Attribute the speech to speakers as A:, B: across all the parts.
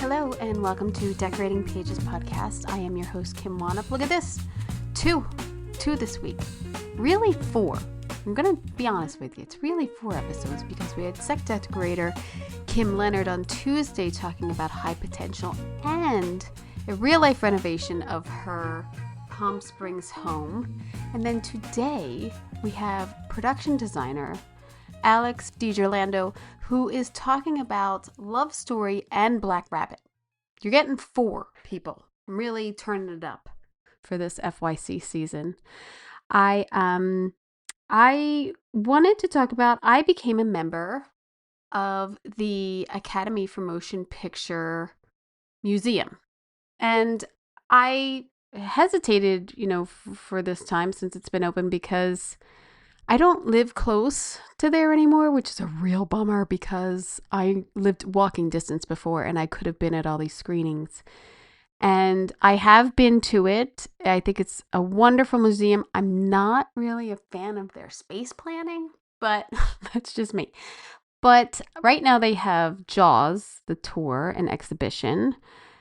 A: Hello and welcome to Decorating Pages podcast. I am your host, Kim Wanup. Look at this. Two this week. Really 4. I'm going to be honest with you. It's really 4 episodes because we had Set Decorator Kim Leonard on Tuesday talking about high potential and a real life renovation of her Palm Springs home. And then today we have production designer Alex DiGerlando, who is talking about Love Story and Black Rabbit. You're getting 4 people. I'm really turning it up for this FYC season. I wanted to talk about, I became a member of the Academy for Motion Picture Museum. And I hesitated, for this time since it's been open because I don't live close to there anymore, which is a real bummer because I lived walking distance before and I could have been at all these screenings. And I have been to it. I think it's a wonderful museum. I'm not really a fan of their space planning, but that's just me. But right now they have Jaws, the tour and exhibition,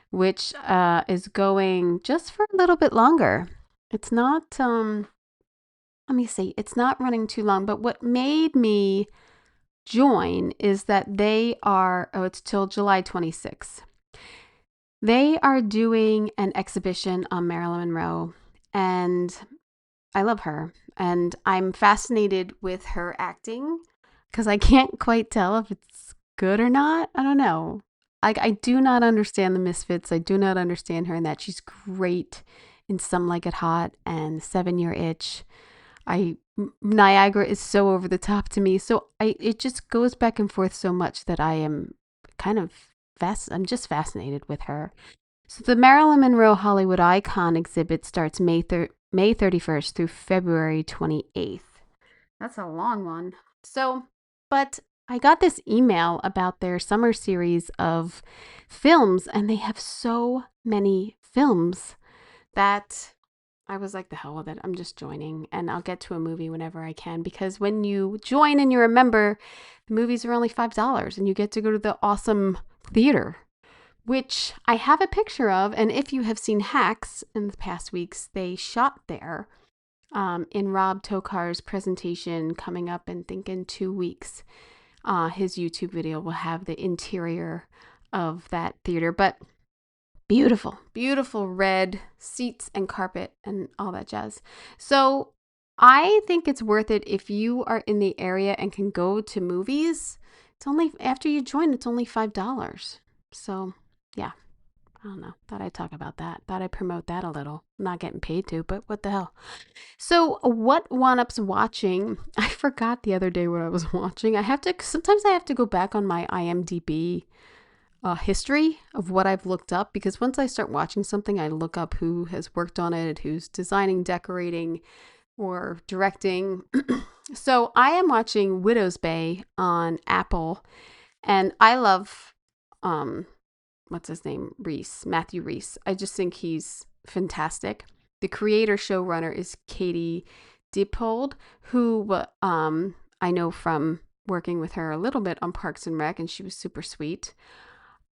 A: which is going just for a little bit longer. It's not... Let me see, it's not running too long, but what made me join is that they are, it's till July 26th. They are doing an exhibition on Marilyn Monroe, and I love her, and I'm fascinated with her acting because I can't quite tell if it's good or not. I don't know. I do not understand the Misfits. I do not understand her in that. She's great in Some Like It Hot and 7-Year Itch. Niagara is so over the top to me. So it just goes back and forth so much that I am I'm just fascinated with her. So the Marilyn Monroe Hollywood Icon exhibit starts May 31st through February 28th. That's a long one. But I got this email about their summer series of films, and they have so many films that I was like, the hell with it. I'm just joining, and I'll get to a movie whenever I can, because when you join and you're a member, the movies are only $5 and you get to go to the awesome theater, which I have a picture of. And if you have seen Hacks in the past weeks, they shot there in Rob Tokar's presentation coming up, and think in 2 weeks, his YouTube video will have the interior of that theater. But beautiful, beautiful red seats and carpet and all that jazz. So I think it's worth it if you are in the area and can go to movies. It's only, after you join, it's only $5. So yeah, I don't know. Thought I'd talk about that. Thought I'd promote that a little. Not getting paid to, but what the hell. So what Wanup's watching? I forgot the other day what I was watching. Sometimes I have to go back on my IMDb history of what I've looked up, because once I start watching something, I look up who has worked on it, who's designing, decorating, or directing. So I am watching Widow's Bay on Apple, and I love what's his name? Matthew Rhys. I just think he's fantastic. The creator showrunner is Katie Dippold, who I know from working with her a little bit on Parks and Rec, and she was super sweet.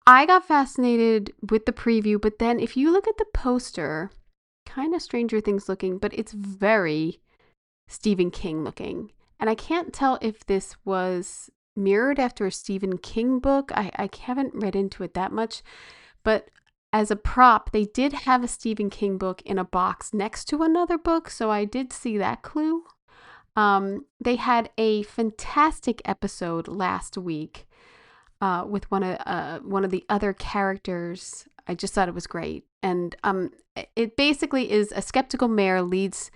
A: I got fascinated with the preview, but then if you look at the poster, kind of Stranger Things looking, but it's very Stephen King looking. And I can't tell if this was mirrored after a Stephen King book. I haven't read into it that much, but as a prop, they did have a Stephen King book in a box next to another book, so I did see that clue. They had a fantastic episode last week with one of the other characters. I just thought it was great. And it basically is a skeptical mayor leads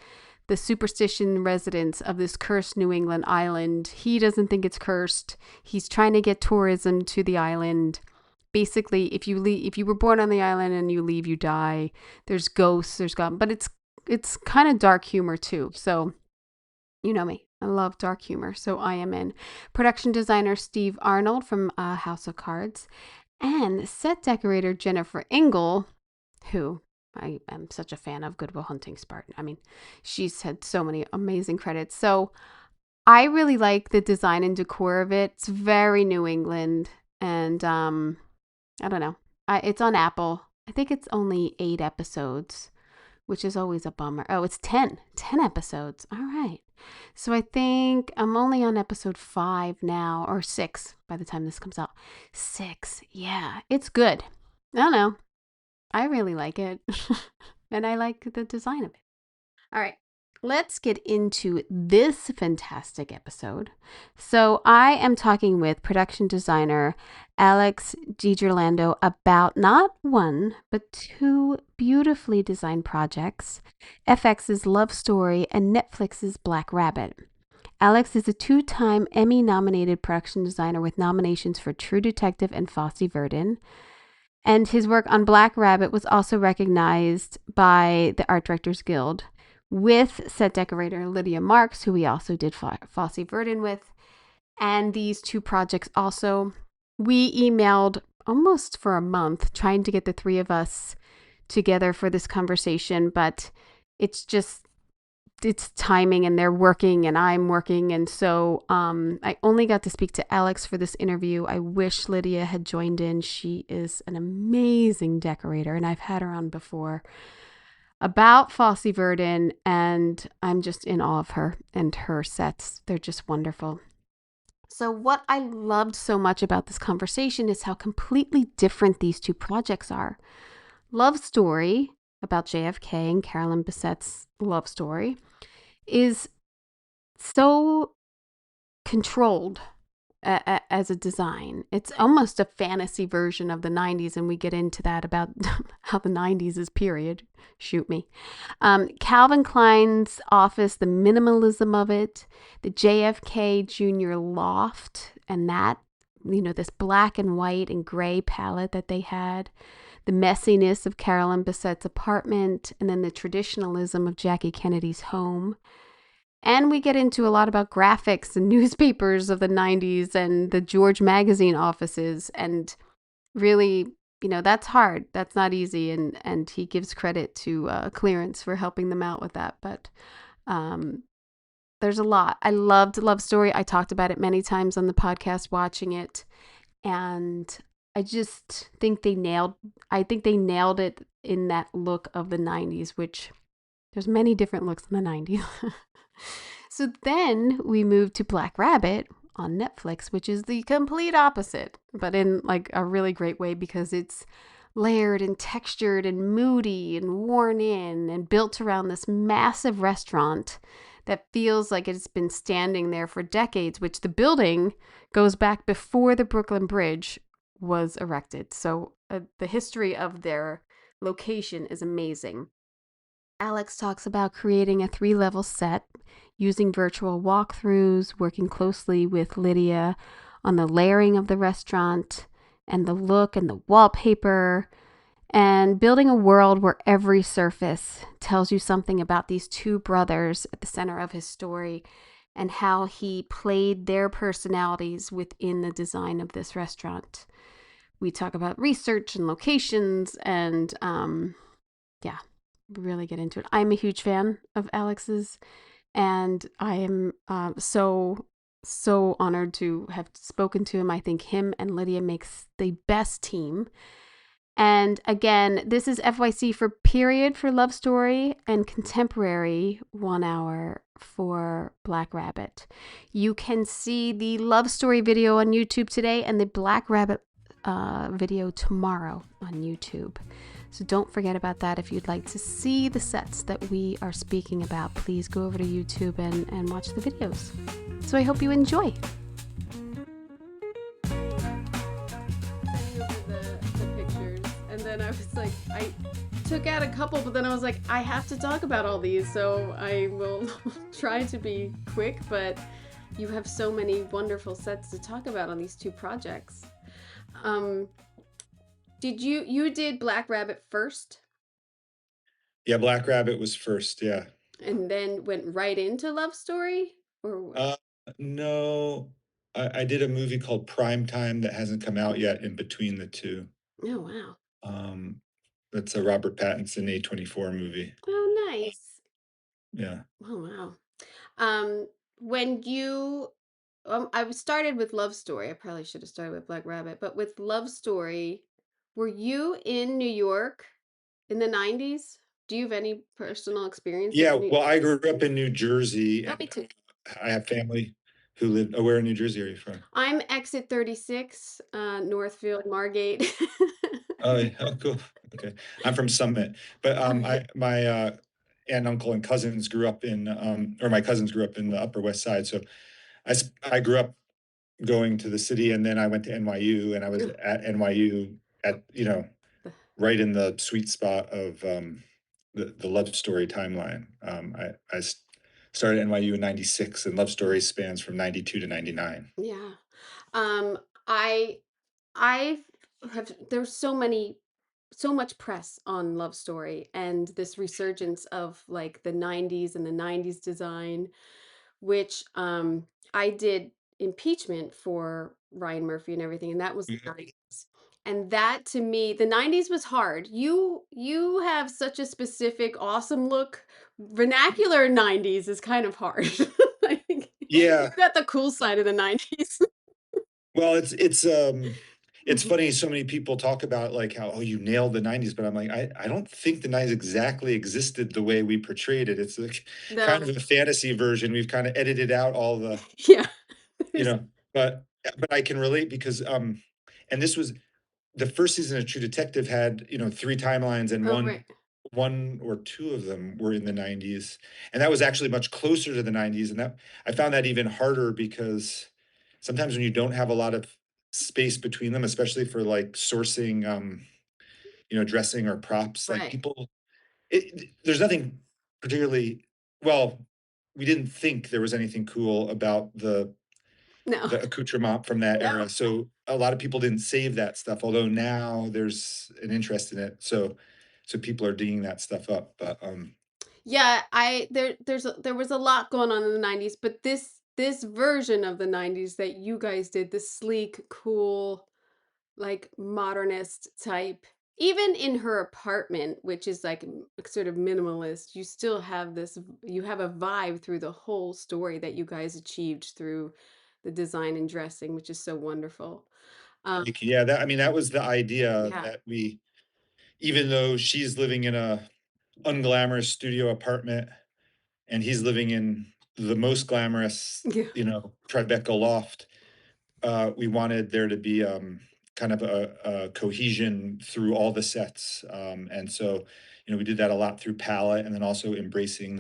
A: the superstition residents of this cursed New England island. He doesn't think it's cursed. He's trying to get tourism to the island. Basically, if you were born on the island and you leave, you die. There's ghosts, there's God, but it's kind of dark humor too. So you know me. I love dark humor, so I am in. Production designer Steve Arnold from House of Cards, and set decorator Jennifer Engel, who I am such a fan of, Good Will Hunting, Spartan. I mean, she's had so many amazing credits. So I really like the design and decor of it. It's very New England, and I don't know. It's on Apple. I think it's only 8 episodes, which is always a bummer. Oh, it's 10 episodes. All right. So I think I'm only on episode 5 now, or 6 by the time this comes out. 6. Yeah, it's good. I don't know. I really like it. And I like the design of it. All right. Let's get into this fantastic episode. So, I am talking with production designer Alex DiGerlando about not one, but two beautifully designed projects, FX's Love Story and Netflix's Black Rabbit. Alex is a 2-time Emmy nominated production designer with nominations for True Detective and Fosse Verdon. And his work on Black Rabbit was also recognized by the Art Directors Guild with set decorator Lydia Marks, who we also did Fosse Verdon with. And these two projects also, we emailed almost for a month trying to get the three of us together for this conversation, but it's timing, and they're working and I'm working. And so I only got to speak to Alex for this interview. I wish Lydia had joined in. She is an amazing decorator, and I've had her on before about Fosse Verdon, and I'm just in awe of her and her sets. They're just wonderful. So what I loved so much about this conversation is how completely different these two projects are. Love Story, about JFK and Carolyn Bessette's love story, is so controlled as a design. It's almost a fantasy version of the 90s, and we get into that about how the 90s is period. Shoot me. Calvin Klein's office, the minimalism of it, the JFK Jr. loft, and that, this black and white and gray palette that they had, the messiness of Carolyn Bessette's apartment, and then the traditionalism of Jackie Kennedy's home. And we get into a lot about graphics and newspapers of the 90s and the George magazine offices. And really, that's hard. That's not easy. And he gives credit to Clearance for helping them out with that. But there's a lot. I loved Love Story. I talked about it many times on the podcast watching it. And I just think they nailed it in that look of the 90s, which there's many different looks in the 90s. So then we moved to Black Rabbit on Netflix, which is the complete opposite, but in like a really great way, because it's layered and textured and moody and worn in and built around this massive restaurant that feels like it's been standing there for decades, which the building goes back before the Brooklyn Bridge was erected. So the history of their location is amazing. Alex talks about creating a 3-level set using virtual walkthroughs, working closely with Lydia on the layering of the restaurant and the look and the wallpaper, and building a world where every surface tells you something about these two brothers at the center of his story, and how he played their personalities within the design of this restaurant. We talk about research and locations, and really get into it. I'm a huge fan of Alex's, and I am so honored to have spoken to him. I think him and Lydia makes the best team. And again, this is FYC for period for Love Story and contemporary 1 hour for Black Rabbit. You can see the Love Story video on YouTube today and the Black Rabbit video tomorrow on YouTube. So don't forget about that. If you'd like to see the sets that we are speaking about, please go over to YouTube and watch the videos. So I hope you enjoy. The pictures, and then I was like, I took out a couple, but then I was like, I have to talk about all these, so I will try to be quick, but you have so many wonderful sets to talk about on these two projects. Did you did Black Rabbit first?
B: Yeah, Black Rabbit was first, yeah.
A: And then went right into Love Story? Or
B: Uh, no, I did a movie called Prime Time that hasn't come out yet in between the two.
A: oh wow.
B: Um, that's a Robert Pattinson A24 movie.
A: Oh nice.
B: Yeah.
A: Oh wow. When you I started with Love Story. I probably should have started with Black Rabbit, but with Love Story, Were you in New York in the 90s? Do you have any personal experience of
B: Yeah,
A: New?
B: well, I grew up in New Jersey,
A: Oh, me
B: and
A: too.
B: I have family who live. Oh, where in New Jersey are you from?
A: I'm exit 36, Northfield, Margate.
B: Oh, yeah. Oh, cool. Okay. I'm from Summit, but
A: Okay.
B: my aunt, uncle, and cousins grew up in or my cousins grew up in the Upper West Side. So I grew up going to the city, and then I went to NYU, and I was
A: Ugh,
B: at NYU at
A: the-
B: right in the sweet spot of the Love Story timeline. Started at NYU in '96, and Love Story spans from '92 to '99.
A: Yeah. Um, I I have there's so much press on Love Story and this resurgence of like the 90s and the 90s design, which I did impeachment for Ryan Murphy and everything, and that was the 90s. And that to me, the 90s was hard. You have such a specific awesome look. Vernacular 90s is kind of hard. Like, you
B: Yeah,
A: got the cool side of the 90s.
B: well, it's funny. So many people talk about like how, oh, you nailed the '90s, but I'm like, I don't think the '90s exactly existed the way we portrayed it. It's like kind
A: No.
B: of a fantasy version. We've kind of edited out all the
A: Yeah.
B: you
A: There's
B: know, but I can relate because and this was the first season of True Detective had, three timelines, and
A: oh, right.
B: one or two of them were in the '90s, and that was actually much closer to the '90s, and that I found that even harder because sometimes when you don't have a lot of space between them, especially for like sourcing, dressing or props, like
A: Right.
B: people, there's nothing particularly well. We didn't think there was anything cool about
A: No.
B: the accoutrement from that
A: No.
B: era. So a lot of people didn't save that stuff, although now there's an interest in it. So people are digging that stuff up. But
A: Yeah, there was a lot going on in the 90s, but this version of the 90s that you guys did, the sleek, cool, like modernist type, even in her apartment, which is like sort of minimalist, you still have you have a vibe through the whole story that you guys achieved through the design and dressing, which is so wonderful. Um,
B: like, yeah, that I mean that was the idea
A: yeah.
B: that even though she's living in a unglamorous studio apartment and he's living in the most glamorous,
A: Yeah.
B: Tribeca loft, we wanted there to be kind of a cohesion through all the sets, and so we did that a lot through palette, and then also embracing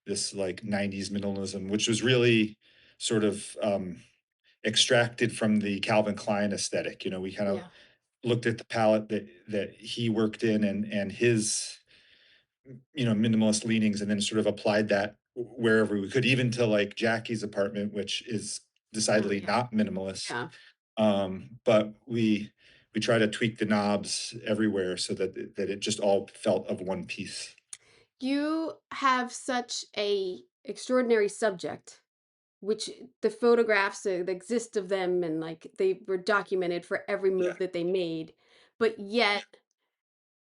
B: this like '90s minimalism, which was really sort of extracted from the Calvin Klein aesthetic. We kind of
A: Yeah.
B: looked at the palette that he worked in and his minimalist leanings, and then sort of applied that wherever we could, even to like Jackie's apartment, which is
A: Oh,
B: decidedly
A: yeah.
B: not minimalist.
A: Yeah.
B: But we try to tweak the knobs everywhere so that it just all felt of one piece.
A: You have such a extraordinary subject, which the photographs that exist of them and like they were documented for every
B: Yeah.
A: move that they made. But yet,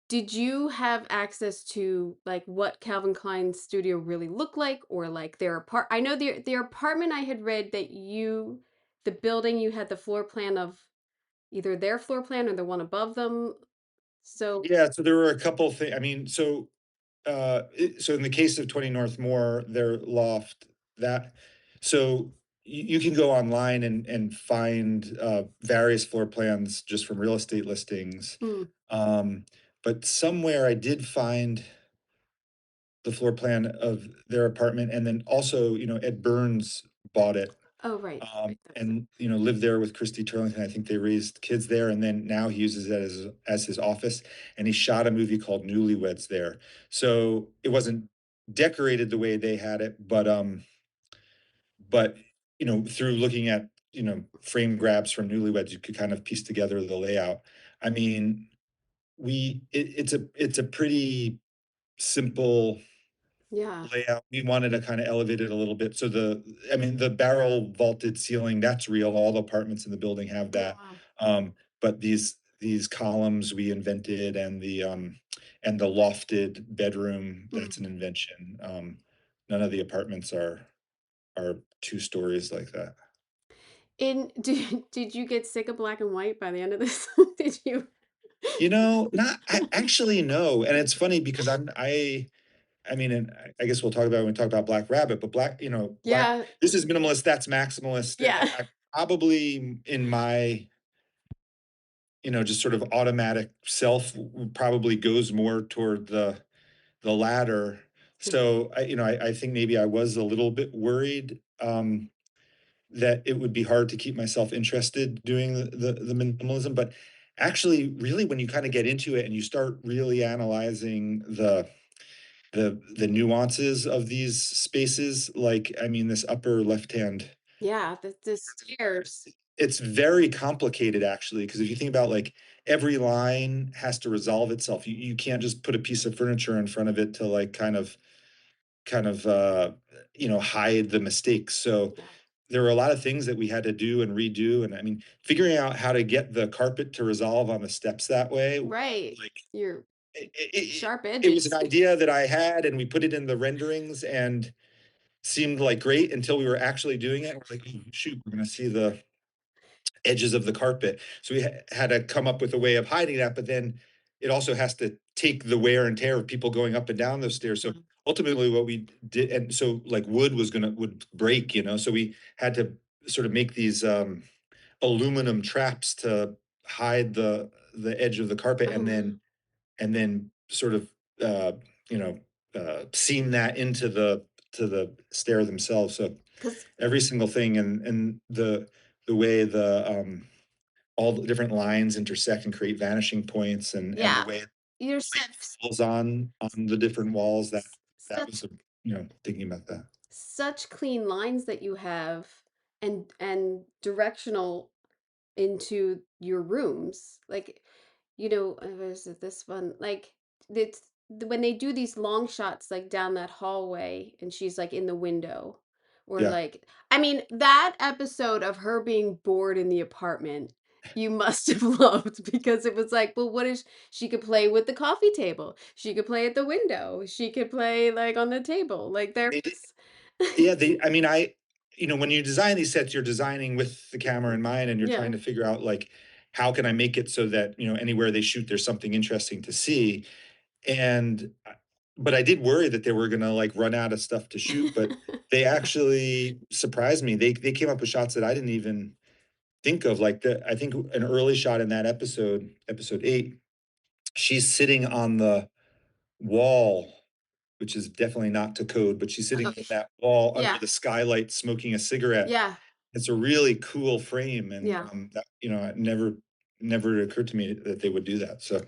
A: did you have access to like what Calvin Klein's studio really looked like or like their I know their apartment I had read that the building you had the floor plan of either their floor plan or the one above them. So,
B: Yeah, so there were a couple things. I mean, so in the case of 20 North Moore, their loft, that so you can go online and find various floor plans just from real estate listings.
A: mm,
B: Um, but somewhere I did find the floor plan of their apartment, and then also, Ed Burns bought it,
A: oh right, right. That's
B: and lived there with Christy Turlington. I think they raised kids there, and then now he uses it as his office. And he shot a movie called Newlyweds there. So it wasn't decorated the way they had it, but through looking at frame grabs from Newlyweds, you could kind of piece together the layout. I mean, it's a pretty simple
A: yeah.
B: layout. We wanted to kind of elevate it a little bit. So I mean, the barrel vaulted ceiling, that's real. All the apartments in the building have
A: Oh
B: that.
A: wow.
B: But these columns we invented, and the lofted bedroom, that's
A: Mm.
B: an invention. None of the apartments are two stories like that.
A: In did you get sick of black and white by the end of this? Did you?
B: Not actually, no, and it's funny because I mean, and I guess we'll talk about it when we talk about Black Rabbit, but Black
A: Yeah,
B: this is minimalist, that's maximalist, and
A: yeah.
B: I probably in my, just sort of automatic self probably goes more toward the latter. So I think maybe I was a little bit worried that it would be hard to keep myself interested doing the minimalism, but actually, really, when you kind of get into it and you start really analyzing the nuances of these spaces, like I mean, this upper left hand,
A: Yeah, the stairs.
B: it's very complicated actually, because if you think about like every line has to resolve itself. You can't just put a piece of furniture in front of it to like kind of hide the mistakes. So
A: Yeah.
B: there were a lot of things that we had to do and redo. And I mean, figuring out how to get the carpet to resolve on the steps that way,
A: Right.
B: like
A: Your
B: it,
A: sharp
B: it was an
A: edges.
B: idea that I had, and we put it in the renderings and seemed like great until we were actually doing it. We're like, "Oh, shoot, we're going to see the edges of the carpet." So we had to come up with a way of hiding that, but then it also has to take the wear and tear of people going up and down those stairs. So
A: Mhm.
B: ultimately what we did, and so like would break, so we had to sort of make these aluminum traps to hide the edge of the carpet,
A: Oh, wow.
B: and then sort of uh you know seam that into the stair themselves. So
A: 'Cause
B: every single thing, and the way all the different lines intersect and create vanishing points, and the
A: yeah,
B: way
A: you're
B: light
A: such
B: falls on the different walls, that
A: such
B: was thinking about that.
A: such clean lines that you have, and directional into your rooms. Like, what is it, this one? Like, it's when they do these long shots, like down that hallway, and she's like in the window, or
B: Yeah.
A: like, I mean, that episode of her being bored in the apartment, you must have loved because it was like, well, what is she could play with the coffee table, she could play at the window, she could play like on the table, like there
B: They did.
A: was.
B: Yeah, I mean, when you design these sets, you're designing with the camera in mind, and you're trying
A: Yeah.
B: to figure out like how can I make it so that anywhere they shoot, there's something interesting to see. And but I did worry that they were gonna like run out of stuff to shoot, but they actually surprised me. They came up with shots that I didn't even think of. Like I think an early shot in that episode 8, she's sitting on the wall, which is definitely not to code, but she's sitting
A: Oh,
B: on that wall under
A: yeah,
B: the skylight smoking a cigarette.
A: yeah,
B: It's a really cool frame, and
A: yeah.
B: that it never occurred to me that they would do that. So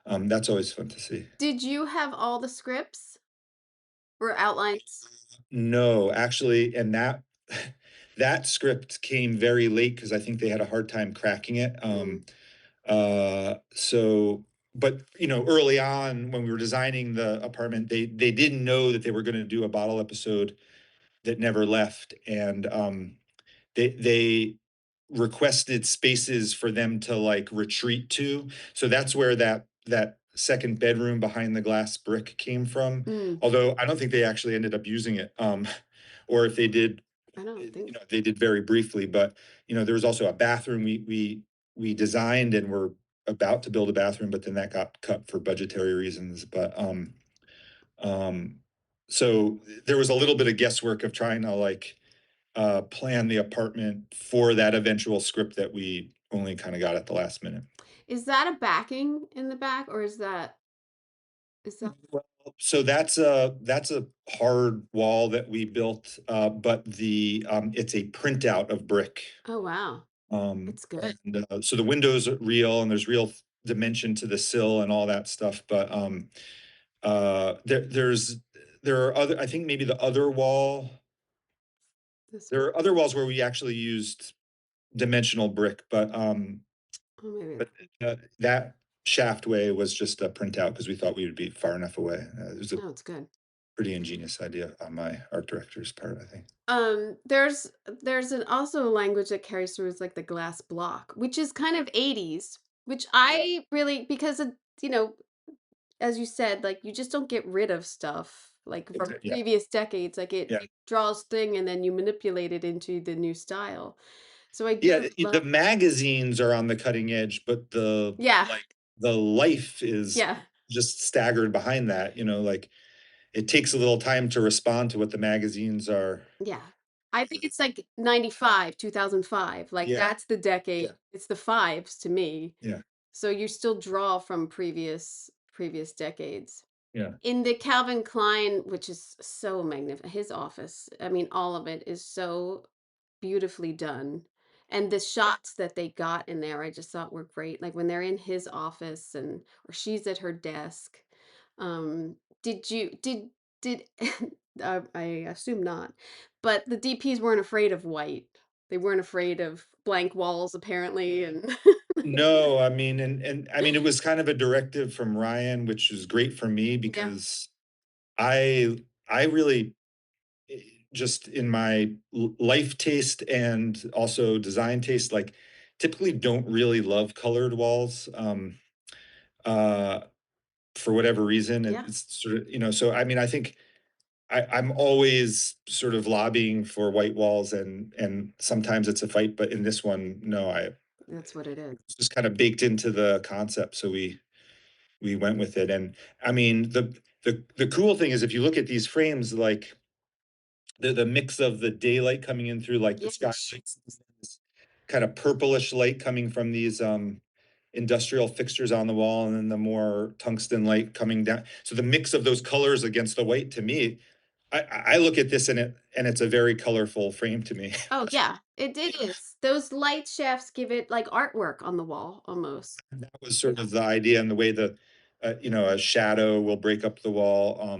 B: that's always fun to see.
A: Did you have all the scripts or outlines?
B: No, actually, and that that script came very late because I think they had a hard time cracking it.
A: Mm,
B: So, but early on when we were designing the apartment, they didn't know that they were going to do a bottle episode that never left, and they requested spaces for them to like retreat to. So that's where that second bedroom behind the glass brick came from.
A: mm,
B: Although I don't think they actually ended up using it. Or if they did,
A: I don't think
B: they did very briefly. But there was also a bathroom we designed and were about to build a bathroom, but then that got cut for budgetary reasons. But um, so there was a little bit of guesswork of trying to like plan the apartment for that eventual script that we only kind of got at the last minute.
A: is that a backing in the back, or is that
B: Well, so that's a hard wall that we built, but the it's a printout of brick.
A: oh, wow, it's good.
B: And so the windows are real, and there's real dimension to the sill and all that stuff. But there are other. I think maybe the other wall.
A: This
B: There
A: one.
B: are other walls where we actually used dimensional brick,
A: Oh, maybe.
B: but that shaftway was just a printout because we thought we would be far enough away. It was a
A: No, it's good.
B: pretty ingenious idea on my art director's part, I think.
A: There's an also a language that carries through is like the glass block, which is kind of 80s, which I really because of, you know, as you said, like you just don't get rid of stuff like from
B: Yeah,
A: previous decades. Like it
B: yeah,
A: draws thing and then you manipulate it into the new style. So I
B: yeah.
A: do
B: The
A: love.
B: magazines are on the cutting edge, but
A: Yeah.
B: the life is
A: Yeah.
B: just staggered behind that, like, it takes a little time to respond to what the magazines are.
A: Yeah. I think it's like 95, 2005. Like
B: Yeah,
A: that's the decade.
B: yeah,
A: It's the fives to me.
B: yeah,
A: So you still draw from previous decades.
B: yeah.
A: In the Calvin Klein, which is so magnificent, his office, I mean, all of it is so beautifully done. And the shots that they got in there, I just thought were great. Like when they're in his office and or she's at her desk. Um, did I assume not, but the DPs weren't afraid of white. They weren't afraid of blank walls, apparently, and
B: No, I mean, and I mean, it was kind of a directive from Ryan, which was great for me
A: yeah,
B: because I really just in my life taste and also design taste, like typically don't really love colored walls. Uh, for whatever reason,
A: yeah,
B: it's sort of, so I mean, I think I'm always sort of lobbying for white walls, and sometimes it's a fight, but in this one, no, I
A: that's what it is.
B: it's just kind of baked into the concept, so we went with it. And I mean, the cool thing is if you look at these frames, like the mix of the daylight coming in through like the
A: Yeah,
B: skylights, this kind of purplish light coming from these industrial fixtures on the wall, and then the more tungsten light coming down. So the mix of those colors against the white, to me, I look at this and it's a very colorful frame to me.
A: oh, yeah, it is. Those light shafts give it like artwork on the wall almost.
B: That was sort
A: Yeah.
B: of the idea, and the way a shadow will break up the wall.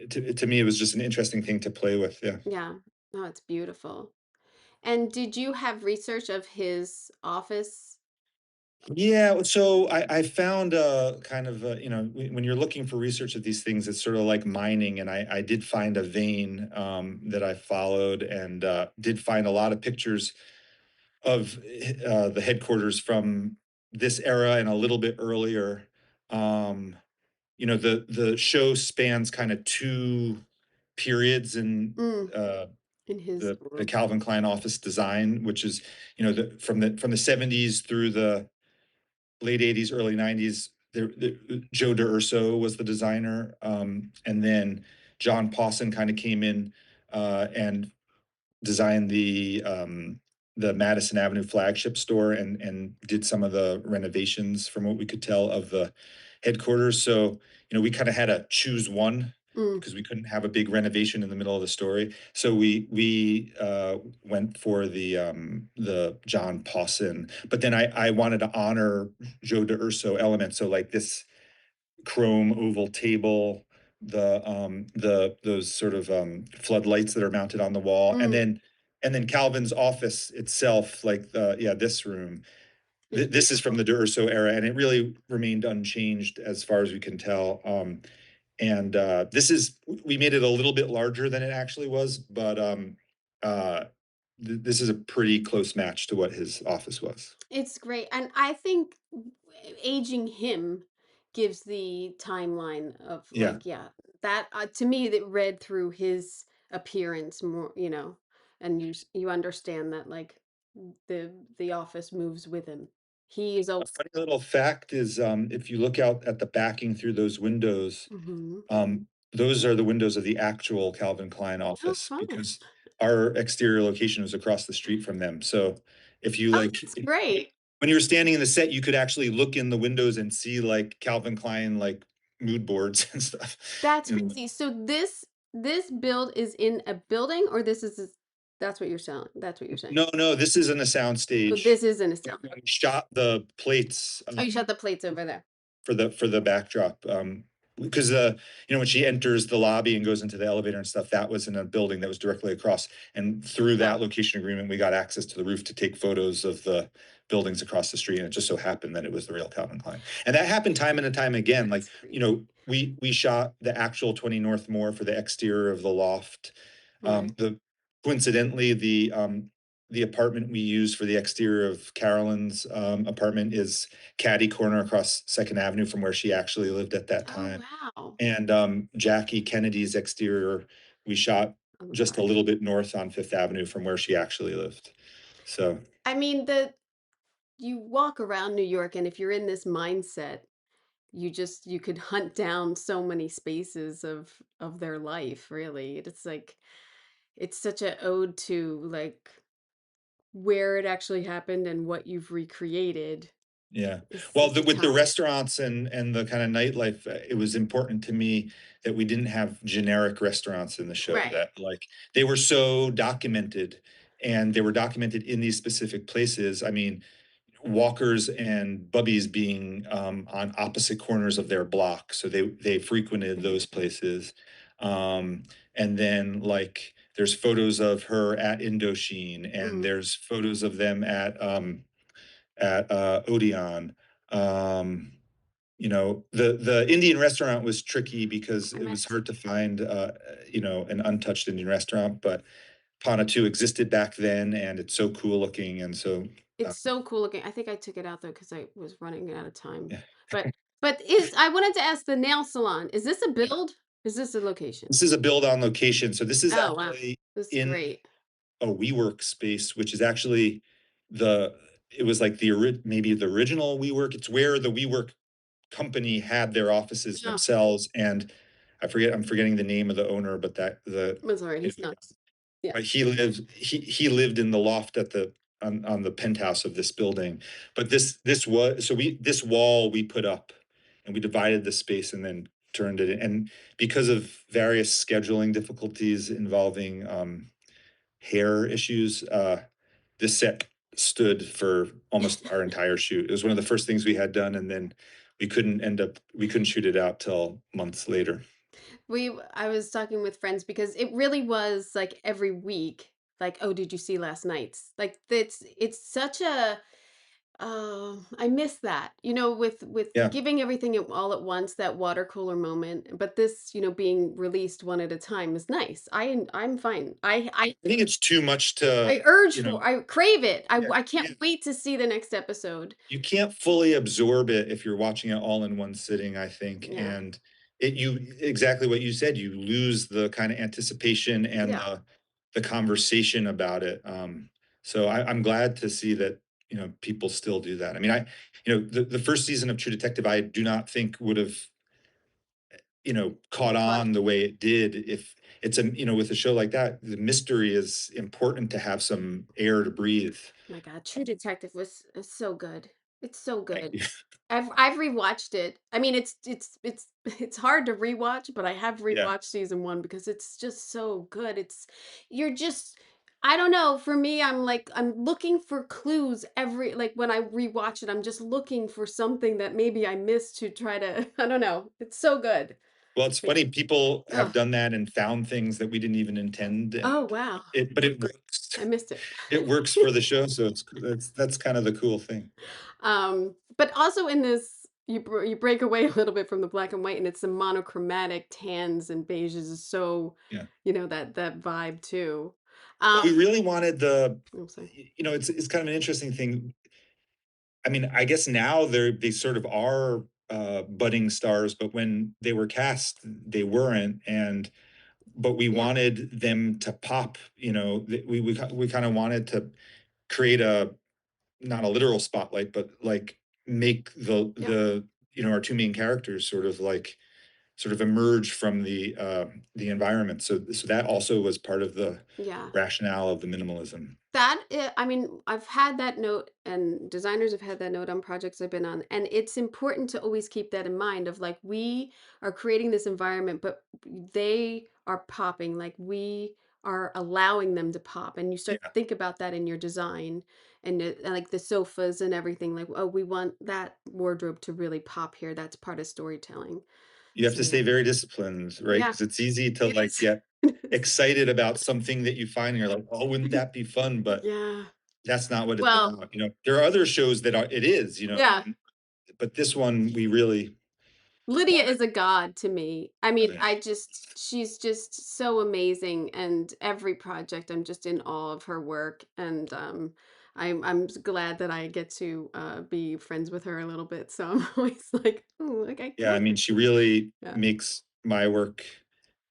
B: To me, it was just an interesting thing to play with. Yeah.
A: Yeah. Oh, it's beautiful. And did you have research of his office?
B: Yeah, so I found kind of when you're looking for research of these things, it's sort of like mining, and I did find a vein that I followed, and did find a lot of pictures of the headquarters from this era and a little bit earlier. Um, the show spans kind of two periods in
A: Mm,
B: uh,
A: in his
B: the
A: world.
B: Calvin Klein office design, which is from the 70s through the late 80s, early 90s. Joe DeUrso was the designer, and then John Pawson kind of came in and designed the Madison Avenue flagship store, and did some of the renovations from what we could tell of the headquarters. So, we kind of had to choose one
A: Mm,
B: because we couldn't have a big renovation in the middle of the story. So we went for the John Pawson, but then I wanted to honor Joe DeUrso elements. So like this chrome oval table, the those sort of floodlights that are mounted on the wall, and
A: mm,
B: then Calvin's office itself, like this room.
A: it's
B: This is from
A: beautiful.
B: the D'Urso era, and it really remained unchanged as far as we can tell. And this is we made it a little bit larger than it actually was, but uh, this is a pretty close match to what his office was.
A: It's great, and I think aging him gives the timeline of
B: Yeah.
A: like, yeah, that to me that read through his appearance more, and you understand that like the office moves with him. He is
B: A
A: a
B: funny little fact is, if you look out at the backing through those windows,
A: Mhm.
B: those are the windows of the actual Calvin Klein
A: Oh,
B: office
A: fun.
B: because our exterior location was across the street from them. So if you
A: Oh,
B: like,
A: that's great.
B: when you were standing in the set, you could actually look in the windows and see like Calvin Klein like mood boards and stuff.
A: That's
B: You know,
A: crazy. So this build is in a building, or that's what you're selling. That's what you're saying.
B: no, no, this isn't a
A: So
B: soundstage.
A: this is in a cell.
B: We shot the plates
A: Oh, you shot the plates over there.
B: for the backdrop. Because when she enters the lobby and goes into the elevator and stuff, that was in a building that was directly across. And through
A: Oh,
B: that location agreement, we got access to the roof to take photos of the buildings across the street. And it just so happened that it was the real Calvin Klein. And that happened time and time again. Like,
A: that's crazy.
B: we shot the actual 20 North Moore for the exterior of the loft.
A: Right.
B: The Coincidentally, the apartment we use for the exterior of Carolyn's apartment is caddy corner across Second Avenue from where she actually lived at that
A: Oh,
B: time.
A: wow.
B: And Jackie Kennedy's exterior, we shot
A: On the
B: just a
A: far.
B: little bit north on Fifth Avenue from where she actually lived. So
A: I mean, you walk around New York, and if you're in this mindset, you could hunt down so many spaces of their life, really. It's like it's such a ode to like where it actually happened and what you've recreated
B: Yeah.
A: is
B: Well,
A: such a
B: with the
A: talent.
B: restaurants and the kind of nightlife, it was important to me that we didn't have generic restaurants in the show,
A: Right.
B: that like they were so documented and they were documented in these specific places. I mean, Walker's and Bubby's being on opposite corners of their block, so they frequented
A: Mhm.
B: those places. Um, and then like there's photos of her at Indochine, and
A: Mm,
B: there's photos of them at Odeon. Um, the Indian restaurant was tricky because
A: I
B: it was
A: met
B: hard to find an untouched Indian restaurant, but Pana 2 existed back then, and it's so cool looking, and so uh,
A: It's so cool looking. I think I took it out though because I was running out of time.
B: yeah.
A: But is I wanted to ask the nail salon, is this a
B: Yeah.
A: build? Is this a location?
B: This is a build on location. So this is
A: Oh, wow.
B: actually
A: This is
B: in
A: great.
B: a WeWork space, which is actually the it was like maybe the original WeWork. It's where the WeWork company had their offices
A: Oh,
B: themselves, and I'm forgetting the name of the owner, but
A: that's all right.
B: you
A: He's
B: know,
A: nuts. Yeah.
B: but he lived in the loft at the on the penthouse of this building. But this was so we this wall we put up, and we divided the space and then turned it in. And because of various scheduling difficulties involving hair issues, this set stood for almost our entire shoot. It was one of the first things we had done, and then we couldn't shoot it out till months later.
A: I was talking with friends because it really was like every week, like, oh, did you see last night's? Like it's such a oh, I miss that. With
B: Yeah.
A: giving everything all at once, that water cooler moment. But this, being released one at a time is nice. I'm fine.
B: I think it's too much to,
A: I urge
B: you know,
A: for I crave it.
B: yeah,
A: I can't wait to see the next episode.
B: you can't fully absorb it if you're watching it all in one sitting, I think.
A: Yeah.
B: And you exactly what you said, you lose the kind of anticipation and
A: Yeah.
B: the conversation about it. So I'm glad to see that, people still do that. I mean, the first season of True Detective, I do not think would have, caught
A: But
B: on the way it did if with a show like that, the mystery is important to have some air to breathe.
A: my God, True Detective was so good. It's so
B: Thank
A: good.
B: you.
A: I've rewatched it. I mean, it's it's hard to rewatch, but I have
B: Yeah.
A: rewatched season 1 because it's just so good. You're just I don't know, for me, I'm looking for clues every like when I rewatch it, I'm just looking for something that maybe I missed to try to I don't know. It's so good.
B: Well, it's
A: Like,
B: funny, people have
A: oh,
B: done that and found things that we didn't even intend, and
A: oh wow.
B: it works.
A: I missed it.
B: It works for the show, so that's kind of the cool thing.
A: But also in this, you break away a little bit from the black and white, and it's the monochromatic tans and beiges is so,
B: Yeah.
A: that vibe too.
B: Well, we
A: Um,
B: really wanted
A: I'm sorry.
B: it's kind of an interesting thing. I mean, I guess now they sort of are budding stars, but when they were cast, they weren't, and but we
A: Yeah,
B: wanted them to pop. We kind of wanted to create a not a literal spotlight, but like make
A: yeah,
B: our two main characters sort of emerge from the environment. So that also was part of the
A: yeah.
B: rationale of the minimalism.
A: I mean, I've had that note, and designers have had that note on projects I've been on, and it's important to always keep that in mind. Of like, we are creating this environment, but they are popping. Like we are allowing them to pop, and you start to
B: Yeah,
A: think about that in your design, and like the sofas and everything. Like, oh, we want that wardrobe to really pop here. That's part of storytelling.
B: you have
A: So
B: to
A: yeah,
B: stay very disciplined, right?
A: yeah,
B: Because it's easy to
A: it
B: like
A: is.
B: get
A: It is.
B: excited about something that you find and you're like, oh, wouldn't that be fun? But
A: Yeah.
B: that's not what it's
A: Well,
B: about. There are other shows that it is,
A: yeah.
B: but this one we really
A: Lydia
B: wanted.
A: is a god to me. I mean,
B: Yeah.
A: she's just so amazing, and every project I'm just in awe of her work, and glad that I get to be friends with her a little bit. So I'm always like, oh, like I
B: Yeah, I
A: want
B: mean,
A: to.
B: she really
A: Yeah.
B: makes my work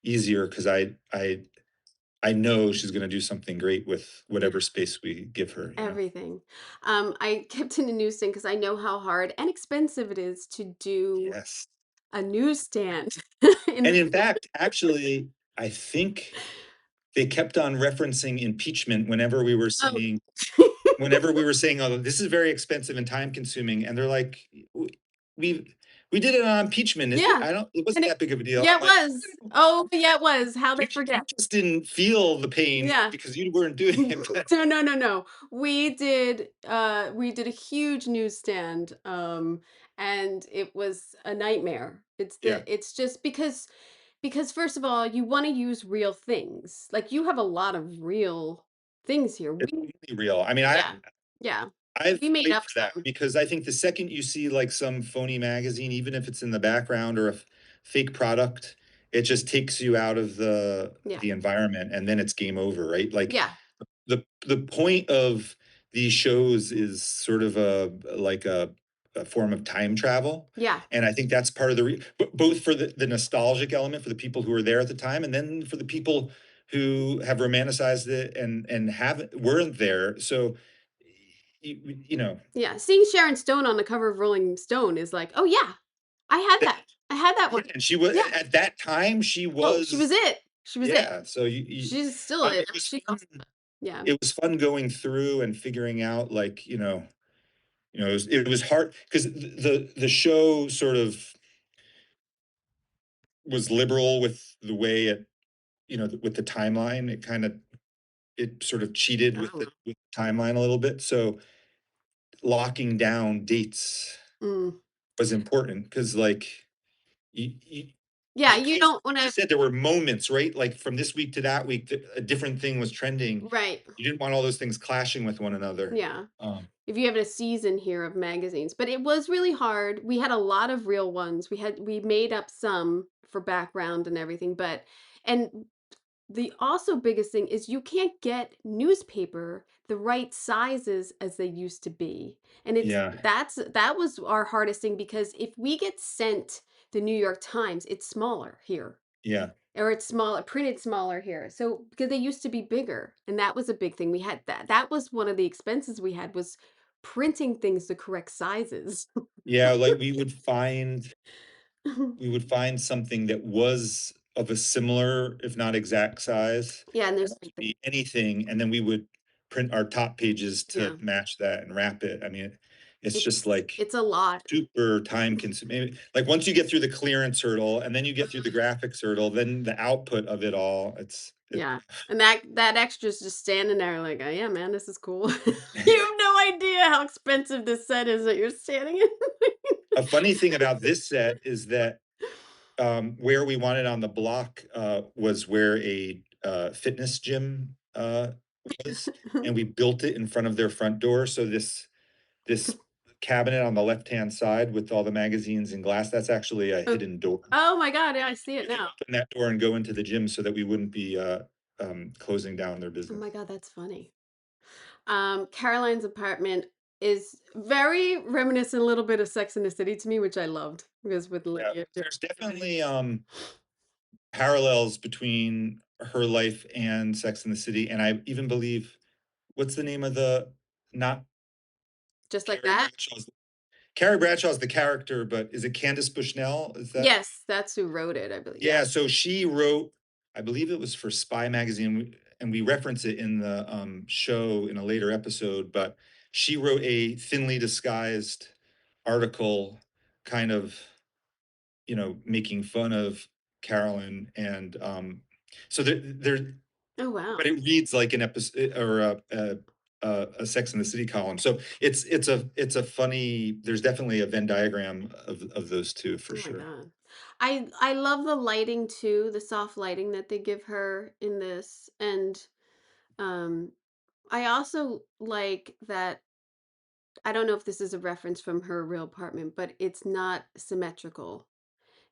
B: easier because I I know she's gonna do something great with
A: Yeah,
B: whatever space we give her, you know?
A: everything. I kept in a newsstand because I know how hard and expensive it is to do
B: Yes.
A: a newsstand. in
B: And in fact, actually, I think they kept on referencing impeachment
A: Oh.
B: whenever we were saying, "Oh, this is very expensive and time consuming," and they're like, We we did it on impeachment.
A: Yeah,
B: It wasn't
A: and
B: that big of a deal."
A: yeah,
B: I'm
A: it
B: like,
A: was. Oh, yeah, it was. How they
B: You
A: forget.
B: just didn't feel the pain
A: Yeah.
B: because you weren't doing it." But
A: No, no, no, no. We did a huge newsstand, and it was a nightmare.
B: yeah,
A: It's just because first of all, you wanna use real things. Like, you have a lot of real things here.
B: it's
A: We
B: really real. I mean,
A: Yeah, yeah.
B: I
A: We made
B: fight
A: up
B: for that
A: some.
B: because I think the second you see like some phony magazine, even if it's in the background or a fake product, it just takes you out of
A: Yeah,
B: the environment, and then it's game over, right? Like
A: yeah,
B: the point of these shows is sort of a form of time travel,
A: yeah,
B: and I think that's part of both for the nostalgic element for the people who were there at the time, and then for the people who have romanticized it and haven't weren't there. So you know,
A: yeah. Seeing Sharon Stone on the cover of Rolling Stone is like, "Oh, yeah. I had
B: that,
A: that. I had that
B: yeah,
A: one."
B: and she was
A: Yeah.
B: at that time. She
A: Oh, she
B: was
A: was it. She was it.
B: yeah. So
A: She's still it.
B: it was
A: She's
B: fun.
A: awesome. Yeah.
B: It was fun going through and figuring out like it was hard because the show sort of was liberal with the way it with the timeline. It sort of cheated with
A: Oh.
B: the timeline a little bit. So locking down dates
A: Mm.
B: was important because like you
A: Yeah, you don't
B: like you
A: wanna.
B: said, there were moments, right? Like from this week to that week, a different thing was trending.
A: Right.
B: You didn't want all those things clashing with one another.
A: Yeah.
B: Um,
A: If you have a season here of magazines, but it was really hard. We had a lot of real ones. We made up some for background and everything, but and the also biggest thing is you can't get newspaper the right sizes as they used to be. And
B: yeah,
A: that was our hardest thing because if we get sent the New York Times, it's smaller here.
B: yeah.
A: Or it's smaller, printed smaller here. So because they used to be bigger, and that was a big thing. We had that was one of the expenses we had was printing things the correct sizes.
B: Yeah, like we would find something that was of a similar, if not exact size.
A: Yeah, and
B: It
A: there's
B: could be anything, and then we would print our top pages to
A: yeah.
B: match that and wrap it. I mean, it's just like
A: It's a lot.
B: super time consuming. Like once you get through the clearance hurdle and then you get through the graphics hurdle, then the output of it all,
A: Yeah. And that extra's just standing there like, "Oh, yeah, man, this is cool." You have no idea how expensive this set is that you're standing in.
B: a funny thing about this set is that where we wanted on the block was where a fitness gym was, and we built it in front of their front door. So this cabinet on the left hand side with all the magazines and glass, that's actually a
A: Oh,
B: hidden door.
A: oh my god, yeah, I see it
B: We could
A: now.
B: open that door and go into the gym so that we wouldn't be closing down their
A: Oh
B: business.
A: my god, that's funny. Caroline's apartment is very reminiscent a little bit of Sex and the City to me, which I loved because with
B: Yeah,
A: Lydia
B: there's
A: doing.
B: definitely parallels between her life and Sex and the City, and I even believe what's the name of the not
A: Just like
B: Carrie
A: that?
B: Bradshaw's Carrie Bradshaw's the character, but is it Candace Bushnell? Is that
A: Yes, that's who wrote it, I believe. Yeah.
B: yeah? So she wrote, I believe it was for Spy Magazine, and we reference it in the show in a later episode. But she wrote a thinly disguised article, kind of making fun of Carolyn, and so there
A: Oh wow.
B: but it reads like an episode or a Sex in the City column. So it's a funny. There's definitely a Venn diagram of those two for
A: Oh my
B: sure.
A: god. I love the lighting too, the soft lighting that they give her in this. And um I also like that I don't know if this is a reference from her real apartment, but it's not symmetrical.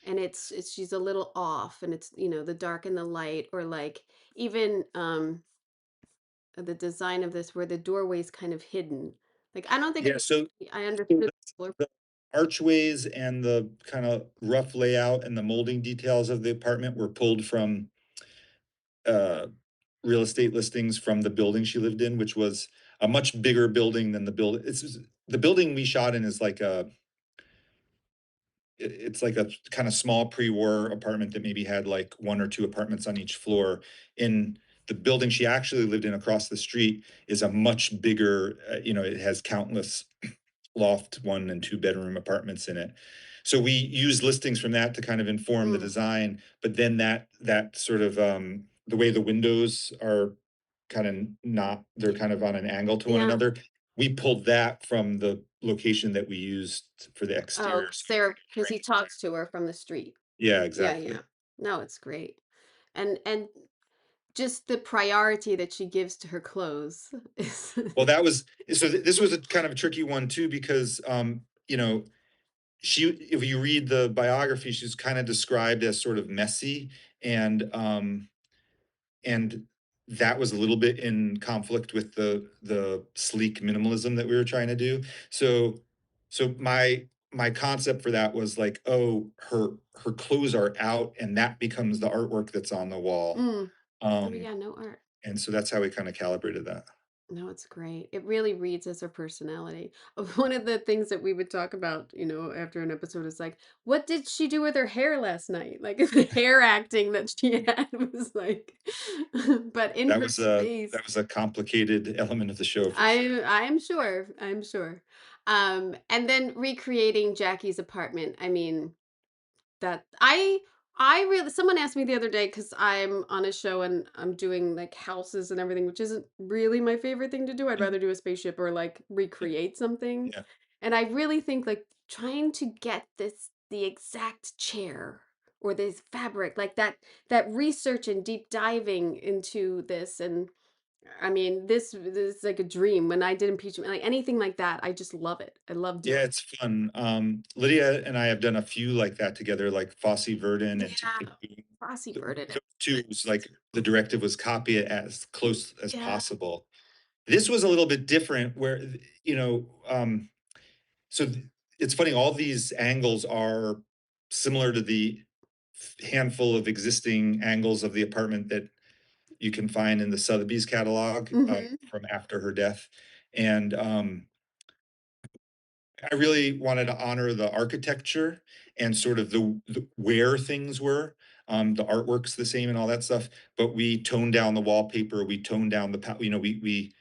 A: And it's she's a little off and it's, the dark and the light or like even the design of this where the doorway's kind of hidden. Like I don't think
B: Yeah. So
A: I understood.
B: the archways and the kind of rough layout and the molding details of the apartment were pulled from uh real estate listings from the building she lived in, which was a much bigger building than the building. It's the building we shot in is like it's like a kind of small pre-war apartment that maybe had like one or two apartments on each floor. In the building she actually lived in across the street is a much bigger, it has countless loft one and two bedroom apartments in it. So we use listings from that to kind of inform the
A: Mm,
B: design, but then that sort of the way the windows are kind of not, they're kind of on an angle to one
A: yeah.
B: another. We pulled that from the location that we used for the
A: Oh,
B: exterior.
A: because
B: So we
A: they're
B: created
A: because he
B: frames.
A: talks to her from the street.
B: Yeah,
A: Yeah, yeah.
B: exactly.
A: No, it's great. And just the priority that she gives to her clothes is
B: Well, that was so this was a kind of a tricky one too, because she, if you read the biography, she's kind of described as sort of messy, and and that was a little bit in conflict with the sleek minimalism that we were trying to do. So my concept for that was like, oh, her clothes are out and that becomes the artwork that's on the wall.
A: mm. Oh,
B: Um
A: yeah, no art.
B: and so that's how we kind of calibrated that.
A: No, it's great. It really reads as her personality. One of the things that we would talk about, after an episode is like, what did she do with her hair last night? Like the hair acting that she had was like, but in her space.
B: That was a complicated element of the show for sure.
A: I'm sure. I'm sure. And then recreating Jackie's apartment. I mean, that I really someone asked me the other day because I'm on a show and I'm doing like houses and everything, which isn't really my favorite thing to do. I'd
B: Yeah,
A: rather do a spaceship or like
B: yeah,
A: recreate something.
B: yeah.
A: And I really think like trying to get the exact chair or this fabric, like that research and deep diving into this. And I mean, this is like a dream. When I did impeachment, like anything like that, I just love it. I love doing.
B: Yeah, it's fun. Lydia and I have done a few like that together, like Fosse Verdon and Tick Tick
A: Yeah,
B: Boom.
A: Fosse Verdon
B: Those
A: at
B: two was like the directive was copy it as close as
A: yeah.
B: possible. This was a little bit different where, you know, so it's funny, all these angles are similar to the handful of existing angles of the apartment that you can find in the Sotheby's catalog
A: Mhm.
B: from after her death. And I really wanted to honor the architecture and sort of the where things were. The artwork's the same and all that stuff, but we toned down the wallpaper. We toned down we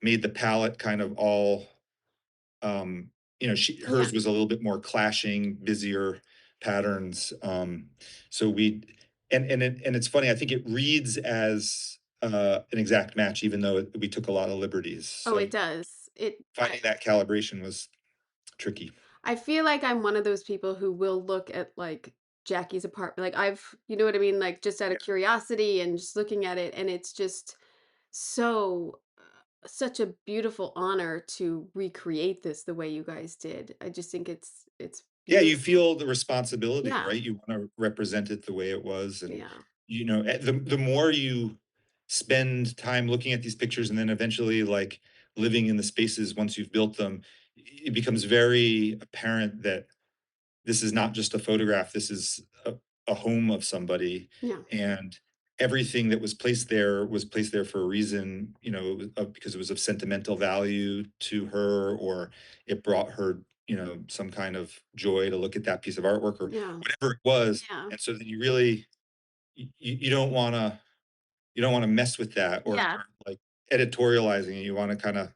B: made the palette kind of all. Um,
A: Yeah.
B: hers was a little bit more clashing, busier patterns. So we and it's funny. I think it reads as an exact match, even though we took a lot of liberties.
A: Oh,
B: So
A: it does.
B: finding that calibration was tricky.
A: I feel like I'm one of those people who will look at like Jackie's apartment. Like you know what I mean? Like just out of curiosity and just looking at it. And it's just so, such a beautiful honor to recreate this the way you guys did. I just think it's
B: Yeah, you
A: beautiful.
B: feel the responsibility,
A: Yeah.
B: right? You wanna represent it the way it was, and,
A: Yeah.
B: the more you spend time looking at these pictures and then eventually, like, living in the spaces once you've built them, it becomes very apparent that this is not just a photograph, this is a home of somebody,
A: Yeah.
B: and everything that was placed there for a reason, because it was of sentimental value to her, or it brought her, some kind of joy to look at that piece of artwork or
A: Yeah.
B: whatever it was.
A: Yeah.
B: And so then you really you don't wanna mess with that or
A: Yeah.
B: start like editorializing it. You wanna kinda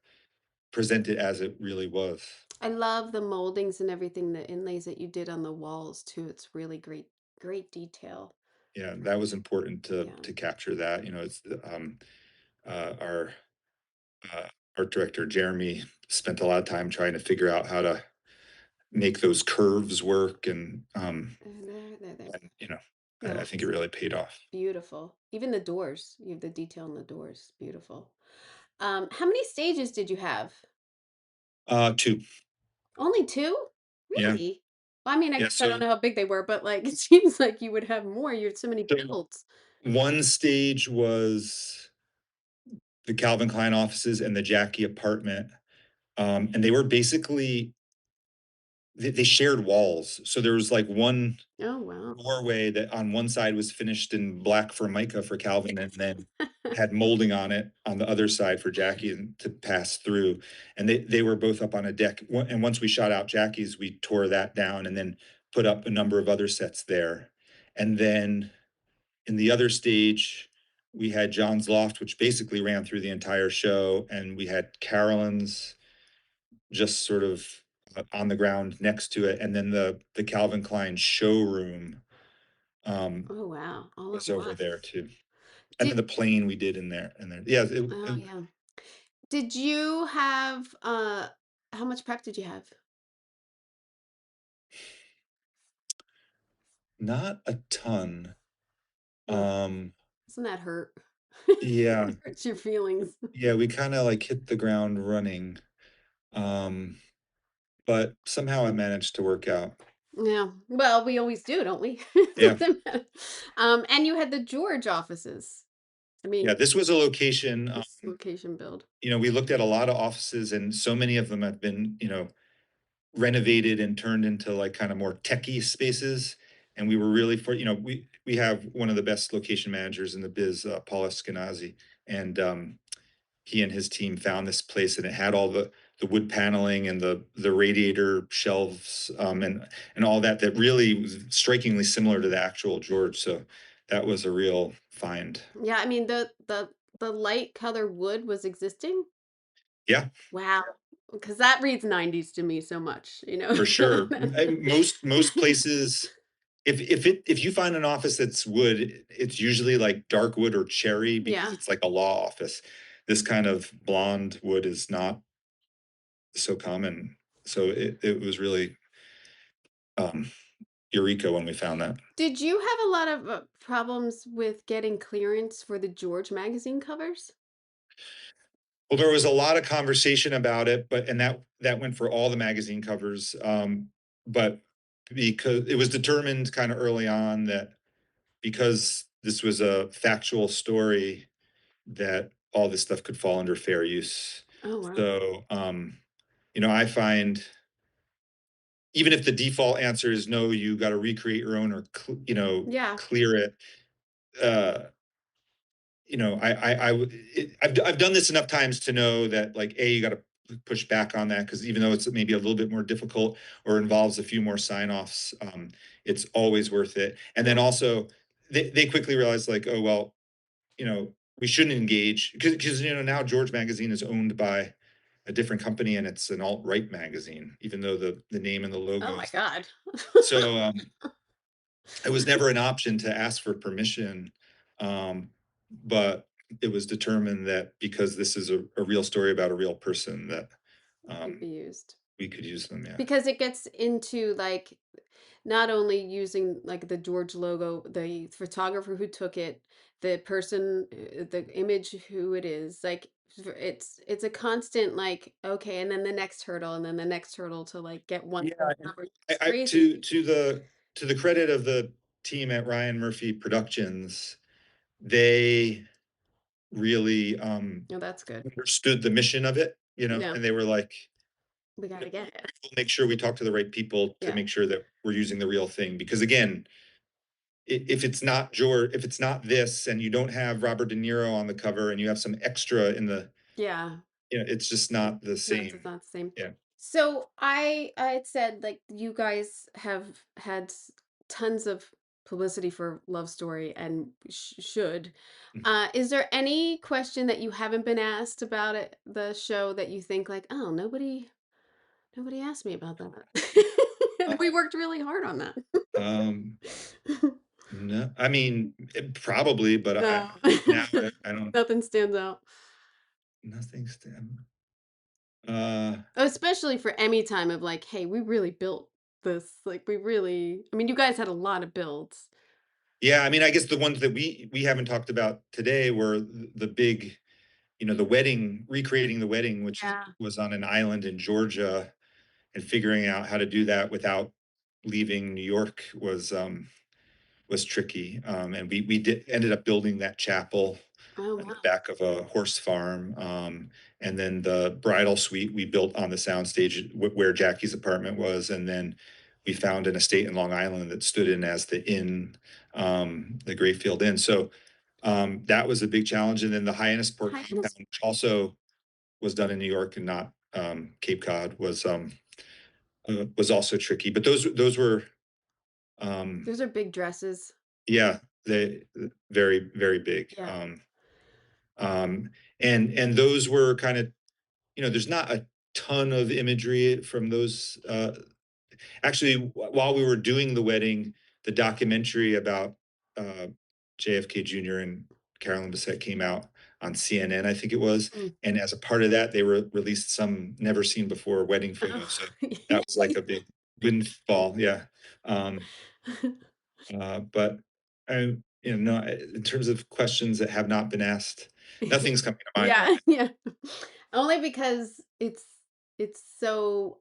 B: present it as it really was.
A: I love the moldings and everything, the inlays that you did on the walls too. It's really great, great detail.
B: Yeah, that was important
A: Yeah.
B: to capture that. It's our uh, art director Jeremy spent a lot of time trying to figure out how to make those curves work,
A: There.
B: and I
A: No,
B: think it really paid off.
A: beautiful. Even the doors, you have the detail in the doors. Beautiful. How many stages did you have?
B: Two,
A: Only two?
B: yeah,
A: Really? Well, I mean, I
B: yeah.
A: guess I don't
B: So,
A: know how big they were, but like it seems like you would have more. You had so many
B: so
A: builds.
B: one stage was the Calvin Klein offices and the Jackie apartment, and they were basically they shared walls. So there was like one
A: Oh, wow.
B: doorway that on one side was finished in black Formica for Calvin, and then had molding on it on the other side for Jackie to pass through. And they were both up on a deck. And once we shot out Jackie's, we tore that down and then put up a number of other sets there. And then in the other stage, we had John's loft, which basically ran through the entire show, and we had Carolyn's just sort of on the ground next to it, and then the Calvin Klein showroom um,
A: Oh, wow. All at
B: was over there
A: once.
B: too. And then
A: Did
B: the plane we did in there, and then yeah,
A: oh, yeah. Did you have how much prep did you have?
B: not a ton.
A: Ugh,
B: Um,
A: doesn't that hurt?
B: yeah,
A: It hurts your feelings.
B: yeah, we kind of like hit the ground running, um, but somehow it managed to work out.
A: Yeah. Well, we always do, don't we?
B: Yeah,
A: Doesn't matter. And you had the George offices. I
B: yeah.
A: mean,
B: This was a location.
A: this location build.
B: We looked at a lot of offices, and so many of them have been, renovated and turned into like kind of more techie spaces. And we were really we have one of the best location managers in the biz, Paul Eskenazi, and he and his team found this place, and it had all the wood paneling and the radiator shelves, and all that really was strikingly similar to the actual George. So that was a real find.
A: Yeah, I mean the light color wood was existing.
B: Yeah,
A: Wow. Because that reads 90s to me so much, you know.
B: for sure. Most places, if you find an office that's wood, it's usually like dark wood or cherry because
A: Yeah.
B: it's like a law office. This kind of blonde wood is not so common. So it was really um eureka when we found that.
A: Did you have a lot of problems with getting clearance for the George magazine covers?
B: Well, there was a lot of conversation about it, but and that went for all the magazine covers. But because it was determined kind of early on that because this was a factual story, that all this stuff could fall under fair use.
A: Oh, wow.
B: So, I find even if the default answer is no, you got to recreate your own or
A: Yeah.
B: clear it. Uh, I've done this enough times to know that like you got to push back on that because even though it's maybe a little bit more difficult or involves a few more sign offs, it's always worth it. And then
A: Yeah.
B: also they quickly realized like, oh well, we shouldn't engage because now George Magazine is owned by a different company and it's an alt right magazine, even though the name and the
A: Oh
B: logo
A: my
B: is.
A: God.
B: So it was never an option to ask for permission, but it was determined that because this is a real story about a real person that
A: Could be
B: um,
A: used.
B: we could use them. Yeah,
A: Because it gets into like not only using like the George logo, the photographer who took it, the person, the image, who it is, like it's a constant like okay, and then the next hurdle, and then the next hurdle to like get one
B: yeah.
A: cover.
B: I,
A: It's
B: I to
A: crazy.
B: to the credit of the team at Ryan Murphy Productions, they really
A: Oh, that's good.
B: understood the mission of it,
A: Yeah,
B: and they were like,
A: we gotta get it.
B: we'll make sure we talk to the right people to
A: Yeah,
B: make sure that we're using the real thing. Because again, if it's not George, if it's not this, and you don't have Robert De Niro on the cover, and you have some extra in the,
A: yeah.
B: it's just not the
A: No, it's
B: same.
A: not the same.
B: Yeah.
A: So I had said like you guys have had tons of publicity for Love Story and should. Is there any question that you haven't been asked about it, the show, that you think like, oh, nobody asked me about that, and we worked really hard on that.
B: Um, no, I mean, probably, but
A: No,
B: now I don't,
A: nothing stands out,
B: nothing's, uh,
A: especially for Emmy time of like, hey, we really built this. Like, we really. I mean, you guys had a lot of builds.
B: yeah, I mean, I guess the ones that we haven't talked about today were the big, the wedding, recreating the wedding, which
A: Yeah.
B: was on an island in Georgia, and figuring out how to do that without leaving New York was tricky. And we ended up building that chapel.
A: Oh,
B: in the
A: wow.
B: back of a horse farm. And then the bridal suite we built on the soundstage where Jackie's apartment was, and then we found an estate in Long Island that stood in as the inn, the Grayfield Inn. So that was a big challenge. And then the Hyannisport
A: Hi, Hannah.
B: compound, which also was done in New York and not Cape Cod, was also tricky. But those were um,
A: Those are big dresses.
B: yeah, they very very big.
A: Yeah.
B: Um, and those were kind of, there's not a ton of imagery from those. Actually, while we were doing the wedding, the documentary about uh, JFK Jr. and Carolyn Bessette came out on CNN, I think it was.
A: Mm.
B: And as a part of that, they released some never seen before wedding
A: Oh,
B: photos. So that was like a big windfall. Yeah. Um, but no, in terms of questions that have not been asked, nothing's coming to mind right
A: yeah,
B: now.
A: yeah. Only because it's so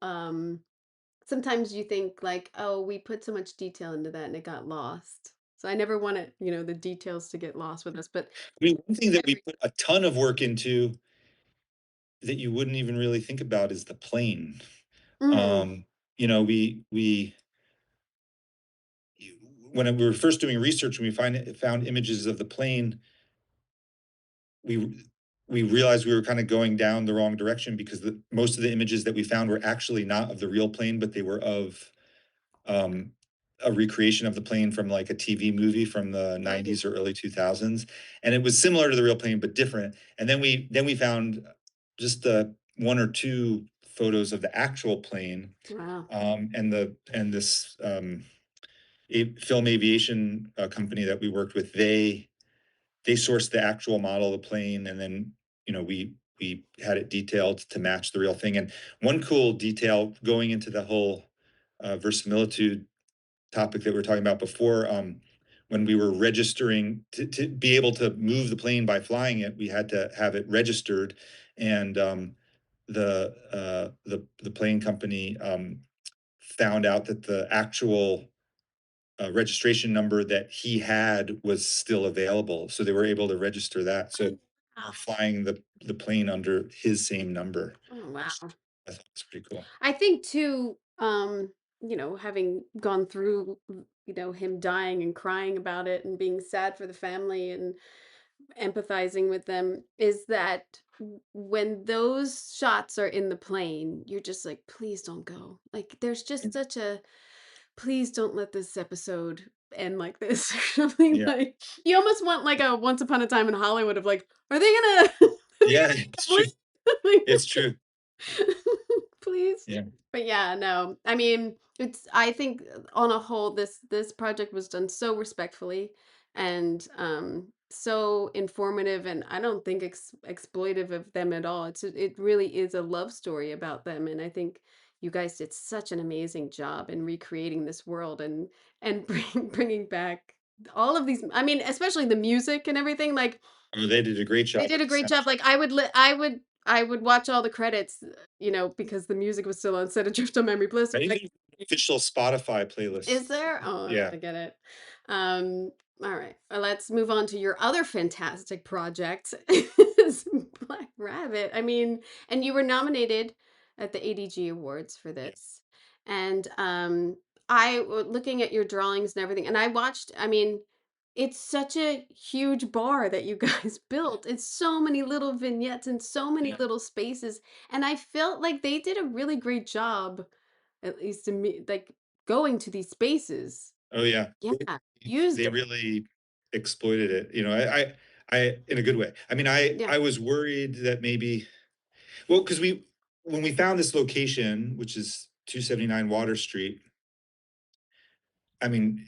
A: sometimes you think like, oh, we put so much detail into that and it got lost. So I never want it, the details to get lost with us. But
B: I mean, one thing that we
A: every
B: put a ton of work into that you wouldn't even really think about is the plane.
A: mm,
B: Um, we when we were first doing research, when found images of the plane, we we realized we were kind of going down the wrong direction because most of the images that we found were actually not of the real plane, but they were of um, a recreation of the plane from like a TV movie from the
A: mm,
B: 90's or early 2000s, and it was similar to the real plane but different. And then we found just the one or two photos of the actual plane,
A: wow.
B: and this film aviation company that we worked with. They sourced the actual model of the plane, and then we had it detailed to match the real thing. And one cool detail going into the whole verisimilitude topic that we were talking about before, when we were registering to be able to move the plane by flying it, we had to have it registered, and the plane company found out that the actual registration number that he had was still available, so they were able to register that. So
A: Oh,
B: we're
A: wow.
B: flying the plane under his same number,
A: Oh,
B: which
A: wow.
B: I thought was pretty cool.
A: I think too, having gone through, him dying and crying about it and being sad for the family and empathizing with them, is that when those shots are in the plane, you're just like, please don't go. Like, there's just such a please don't let this episode end like this or something.
B: Yeah,
A: Like, you almost want like a Once Upon a Time in Hollywood of like, are they gonna are they
B: yeah, it's
A: gonna
B: true.
A: like
B: It's true.
A: please.
B: Yeah.
A: But yeah, no. I mean, I think on a whole this project was done so respectfully and so informative, and I don't think exploitive of them at all. It really is a love story about them, and I think you guys did such an amazing job in recreating this world and bringing back all of these, I mean, especially the music and everything. Like,
B: Oh, they did a great job
A: they did
B: with
A: a
B: the
A: great job.
B: soundtrack.
A: Like, I would watch all the credits, because the music was still on Set Adrift on Memory Bliss.
B: And
A: Like,
B: even official Spotify
A: is
B: playlist.
A: there? Oh, I
B: Yeah.
A: gotta get it. All right. Let's move on to your other fantastic project, is Black Rabbit. I mean, and you were nominated at the ADG Awards for
B: Yeah.
A: this. And looking at your drawings and everything, and I watched, I mean, it's such a huge bar that you guys built. It's so many little vignettes and so many
B: Yeah.
A: little spaces. And I felt like they did a really great job, at least to me, like going to these spaces.
B: Oh, yeah.
A: Yeah, used
B: They
A: it.
B: really exploited it. I in a good way. I mean, I
A: Yeah.
B: I was worried that maybe, well, because when we found this location, which is 279 Water Street, I mean,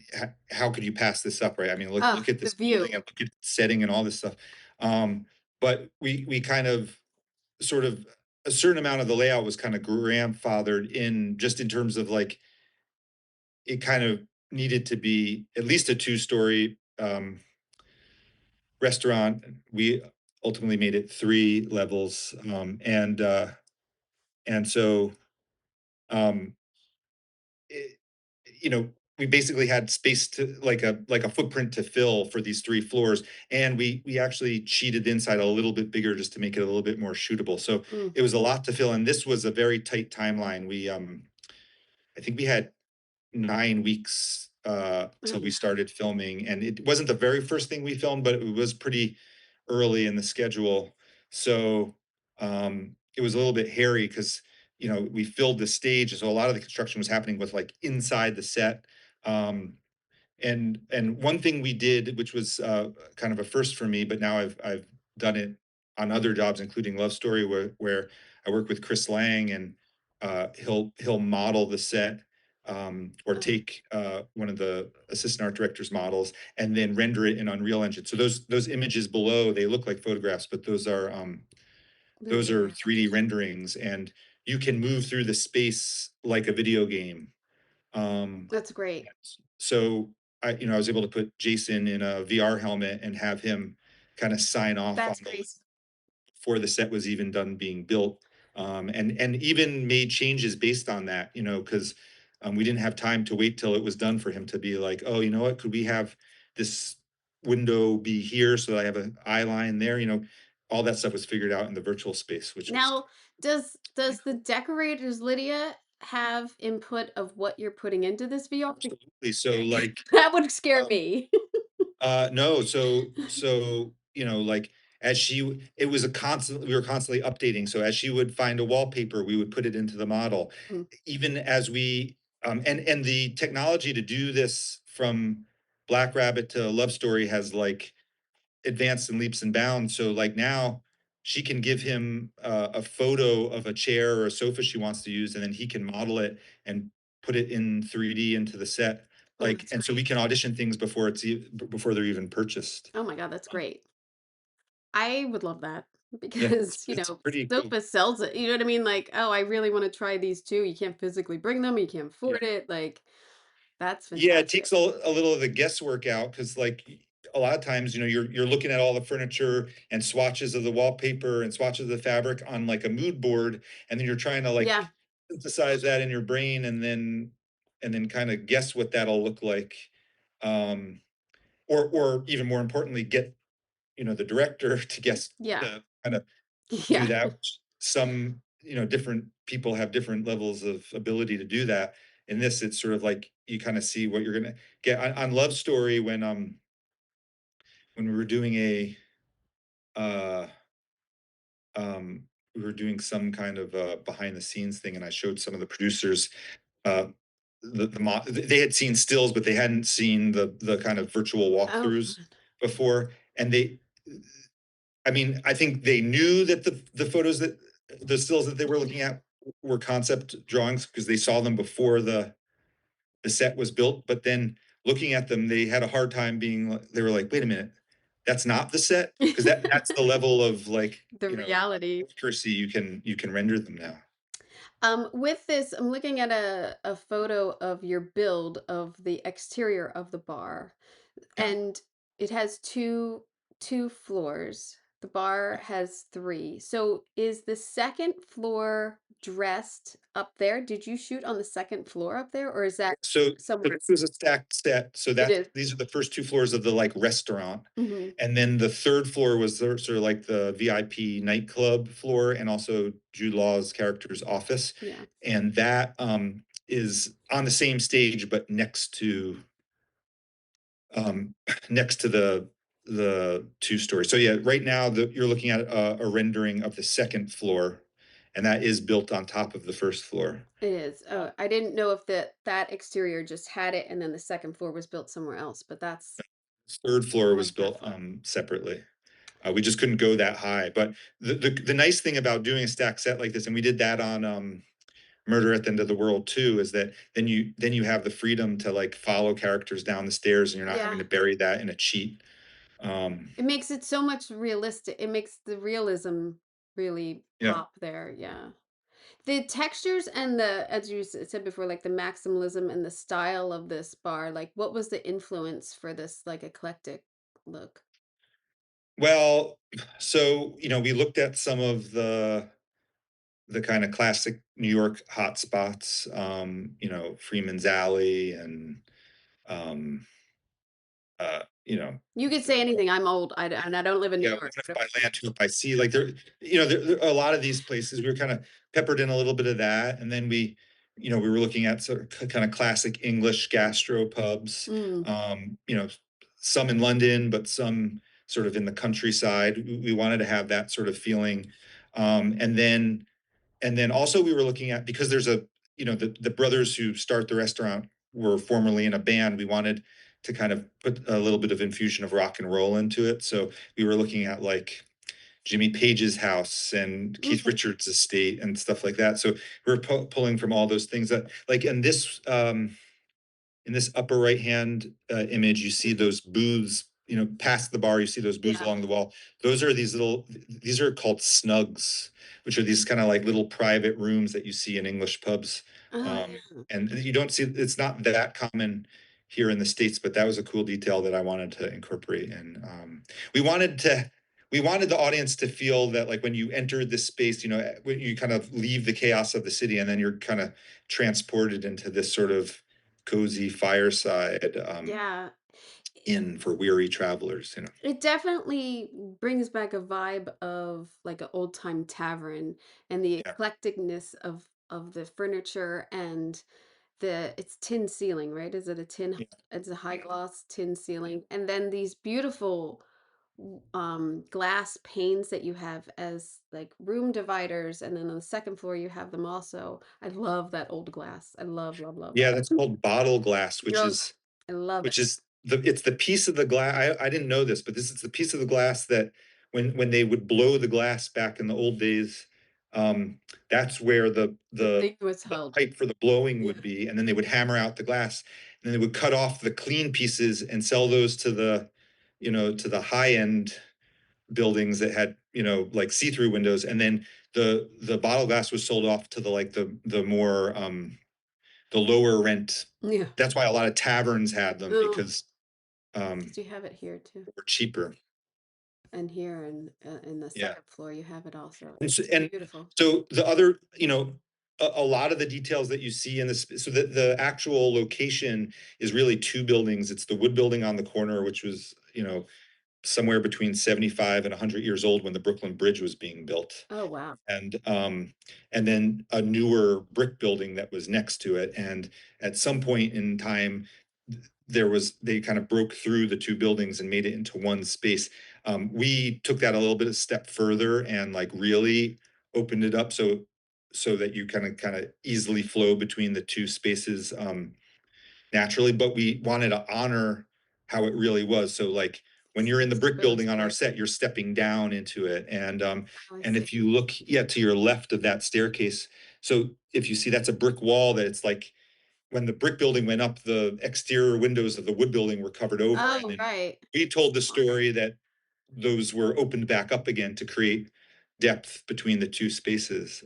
B: how could you pass this up, right? I mean,
A: Oh,
B: look at
A: the
B: this
A: view.
B: building and look at the setting and all this stuff. But we kind of sort of a certain amount of the layout was kind of grandfathered in, just in terms of like it kind of needed to be at least a two-story restaurant. We ultimately made it three levels, and so um, it, we basically had space to like a footprint to fill for these 3 floors, and we actually cheated inside a little bit bigger just to make it a little bit more shootable. So
A: Mm.
B: it was a lot to fill, and this was a very tight timeline. I think we had 9 weeks
A: Oh,
B: till we
A: yeah.
B: started filming, and it wasn't the very first thing we filmed, but it was pretty early in the schedule. So it was a little bit hairy because we filled the stage, so a lot of the construction was happening with like inside the set. Um, and one thing we did, which was kind of a first for me, but now I've done it on other jobs, including Love Story, where I work with Chris Lang, and he'll model the set, or
A: Oh,
B: take one of the assistant art director's models and then render it in Unreal Engine. So those images below, they look like photographs, but
A: they're
B: those are
A: real.
B: 3D renderings, and you can move through the space like a video game. Um,
A: That's great.
B: so I was able to put Jason in a VR helmet and have him kind of sign off on
A: That's
B: the
A: crazy.
B: before the set was even done being built, and even made changes based on that, because we didn't have time to wait till it was done for him to be like, oh, you know what, could we have this window be here so that I have an eye line there, all that stuff was figured out in the virtual space, which was
A: Now, does the decorators, Lydia, have input of what you're putting into this VR?
B: absolutely so like.
A: That would scare
B: um,
A: me.
B: No, so, like, as it was a constant we were constantly updating, so as she would find a wallpaper, we would put it into the model.
A: Mm.
B: Even as and the technology to do this from Black Rabbit to Love Story has, like, advanced in leaps and bounds, so, like, now she can give him a photo of a chair or a sofa she wants to use, and then he can model it and put it in 3D into the set,
A: Oh,
B: like,
A: that's
B: and so we
A: great.
B: can audition things before they're even purchased.
A: Oh my god, that's great. I would love that
B: Yeah,
A: because,
B: it's pretty cool.
A: Sofa sells it. You know what I mean? Like, oh, I really want to try these too. You can't physically bring them, you can't
B: Yeah.
A: afford it. Like, that's
B: Yeah, it
A: fantastic.
B: takes a little of the guesswork out because, like, a lot of times, you're looking at all the furniture and swatches of the wallpaper and swatches of the fabric on like a mood board, and then you're trying to
A: Yeah,
B: like synthesize that in your brain and then kind of guess what that'll look like. Um, or even more importantly, get the director to guess
A: yeah,
B: to kind of do
A: yeah.
B: that. Which some different people have different levels of ability to do that. In this, it's sort of like you kind of see what you're gonna get on Love Story when we were doing a uh um we were doing some kind of behind the scenes thing, and I showed some of the producers uh they had seen stills, but they hadn't seen the kind of virtual
A: Oh,
B: walkthroughs
A: fun.
B: before, and I mean, I think they knew that the stills that they were looking at were concept drawings because they saw them before the set was built. But then looking at them, they had a hard time they were like, wait a minute, that's not the set, because that's the level of like
A: The reality.
B: accuracy you can render them now.
A: With this, I'm looking at a photo of your build of the exterior of the bar,
B: Yeah.
A: and it has two floors. The bar has three. So is the second floor dressed up there? Did you shoot on the second floor up there, or is that
B: So
A: somewhere?
B: this was a stacked set. So
A: It is.
B: these are the first two floors of the like restaurant.
A: Hmm.
B: And then the third floor was sort of like the VIP nightclub floor, and also Jude Law's character's office.
A: Yeah,
B: And that is on the same stage, but um, next to the two stories. So yeah, right now you're looking at a rendering of the second floor, and that is built on top of the first floor.
A: it is. Oh, I didn't know if that exterior just had it, and then the second floor was built somewhere else. But that's
B: Third floor
A: I
B: was
A: like that
B: built
A: floor.
B: separately. We just couldn't go that high. But the nice thing about doing a stack set like this, and we did that on Murder at the End of the World too, is that then you have the freedom to like follow characters down the stairs, and you're not having
A: Yeah.
B: to bury that in a cheat. Um,
A: It makes it so much realistic. It makes the realism really
B: yeah.
A: pop there. Yeah. The textures and the, as you said before, like the maximalism and the style of this bar, like what was the influence for this like eclectic look?
B: Well, so we looked at some of the kind of classic New York hotspots, Freeman's Alley and um, you know,
A: You could say anything. I'm old, and I don't live in New
B: yeah,
A: York.
B: one if by land, two if by sea. Like there, there a lot of these places we were kind of peppered in a little bit of that, and then we were looking at sort of kind of classic English gastro pubs.
A: Mm,
B: Some in London, but some sort of in the countryside. We wanted to have that sort of feeling, and then also we were looking at, because there's the brothers who start the restaurant were formerly in a band. We wanted to kind of put a little bit of infusion of rock and roll into it. So we were looking at like Jimmy Page's house and Keith
A: mm,
B: Richards' estate and stuff like that. So we were pulling from all those things that, like, in this upper right hand image, you see those booths, past the bar, you see those booths
A: yeah.
B: along the wall. These are called snugs, which are these kind of like little private rooms that you see in English pubs.
A: Oh,
B: Um,
A: yeah.
B: and you don't see, it's not that common here in the States, but that was a cool detail that I wanted to incorporate. And we wanted to, we wanted the audience to feel that, like, when you entered this space, when you kind of leave the chaos of the city and then you're kind of transported into this sort of cozy fireside,
A: Yeah.
B: inn for weary travelers.
A: It definitely brings back a vibe of like an old time tavern, and the
B: Yeah,
A: eclecticness of the furniture, and it's tin ceiling, right? Is it a tin?
B: yeah,
A: It's a high gloss tin ceiling, and then these beautiful glass panes that you have as like room dividers, and then on the second floor you have them also. I love that old glass. I love, love, love.
B: yeah. That's called bottle glass, which
A: Ugh,
B: is
A: I love it.
B: which is it's the piece of the glass. I didn't know this, but this is the piece of the glass that when they would blow the glass back in the old days, um, that's where
A: The thing was
B: the
A: held.
B: pipe for the blowing
A: Yeah.
B: would be, and then they would hammer out the glass, and then they would cut off the clean pieces and sell those to the high end buildings that had, like see-through windows, and then the bottle glass was sold off to the more the lower rent.
A: Yeah.
B: That's why a lot of taverns had them,
A: Oh,
B: because um
A: because you have it here too.
B: they were cheaper.
A: And here in the
B: Yeah.
A: second floor, you have it also.
B: And so,
A: It's
B: and
A: beautiful.
B: so the other, a lot of the details that you see in this, so the actual location is really two buildings. It's the wood building on the corner, which was, somewhere between 75 and 100 years old when the Brooklyn Bridge was being built.
A: Oh, wow.
B: And then a newer brick building that was next to it. And at some point in time, they kind of broke through the two buildings and made it into one space. We took that a little bit a step further and like really opened it up so that you kind of easily flow between the two spaces, naturally, but we wanted to honor how it really was. So like when you're in the brick
A: Really
B: building on our
A: stair.
B: set, you're stepping down into it.
A: Oh, I
B: And
A: see.
B: if you look, yeah, to your left of that staircase, so if you see, that's a brick wall that it's like when the brick building went up, the exterior windows of the wood building were covered over. And
A: Oh,
B: then
A: right.
B: we told the
A: Smart.
B: story that those were opened back up again to create depth between the two spaces.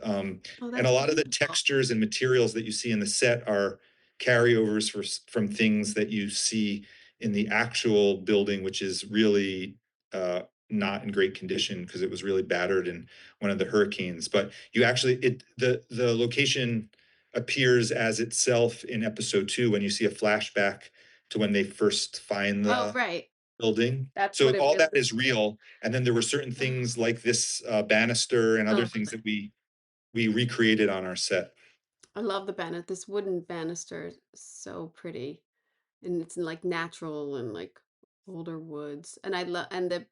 A: Oh,
B: And a
A: that's
B: lot of the
A: beautiful.
B: textures and materials that you see in the set are carryovers from things that you see in the actual building, which is really not in great condition because it was really battered in one of the hurricanes. But you actually, the location appears as itself in episode 2 when you see a flashback to when they first find
A: Oh,
B: the
A: right.
B: building.
A: That's
B: So
A: what it
B: all
A: really.
B: that is real. And then there were certain things like this banister and other
A: Oh,
B: things that we recreated on our set.
A: I love the banister. This wooden banister is so pretty, and it's like natural and like older woods. And I love, and the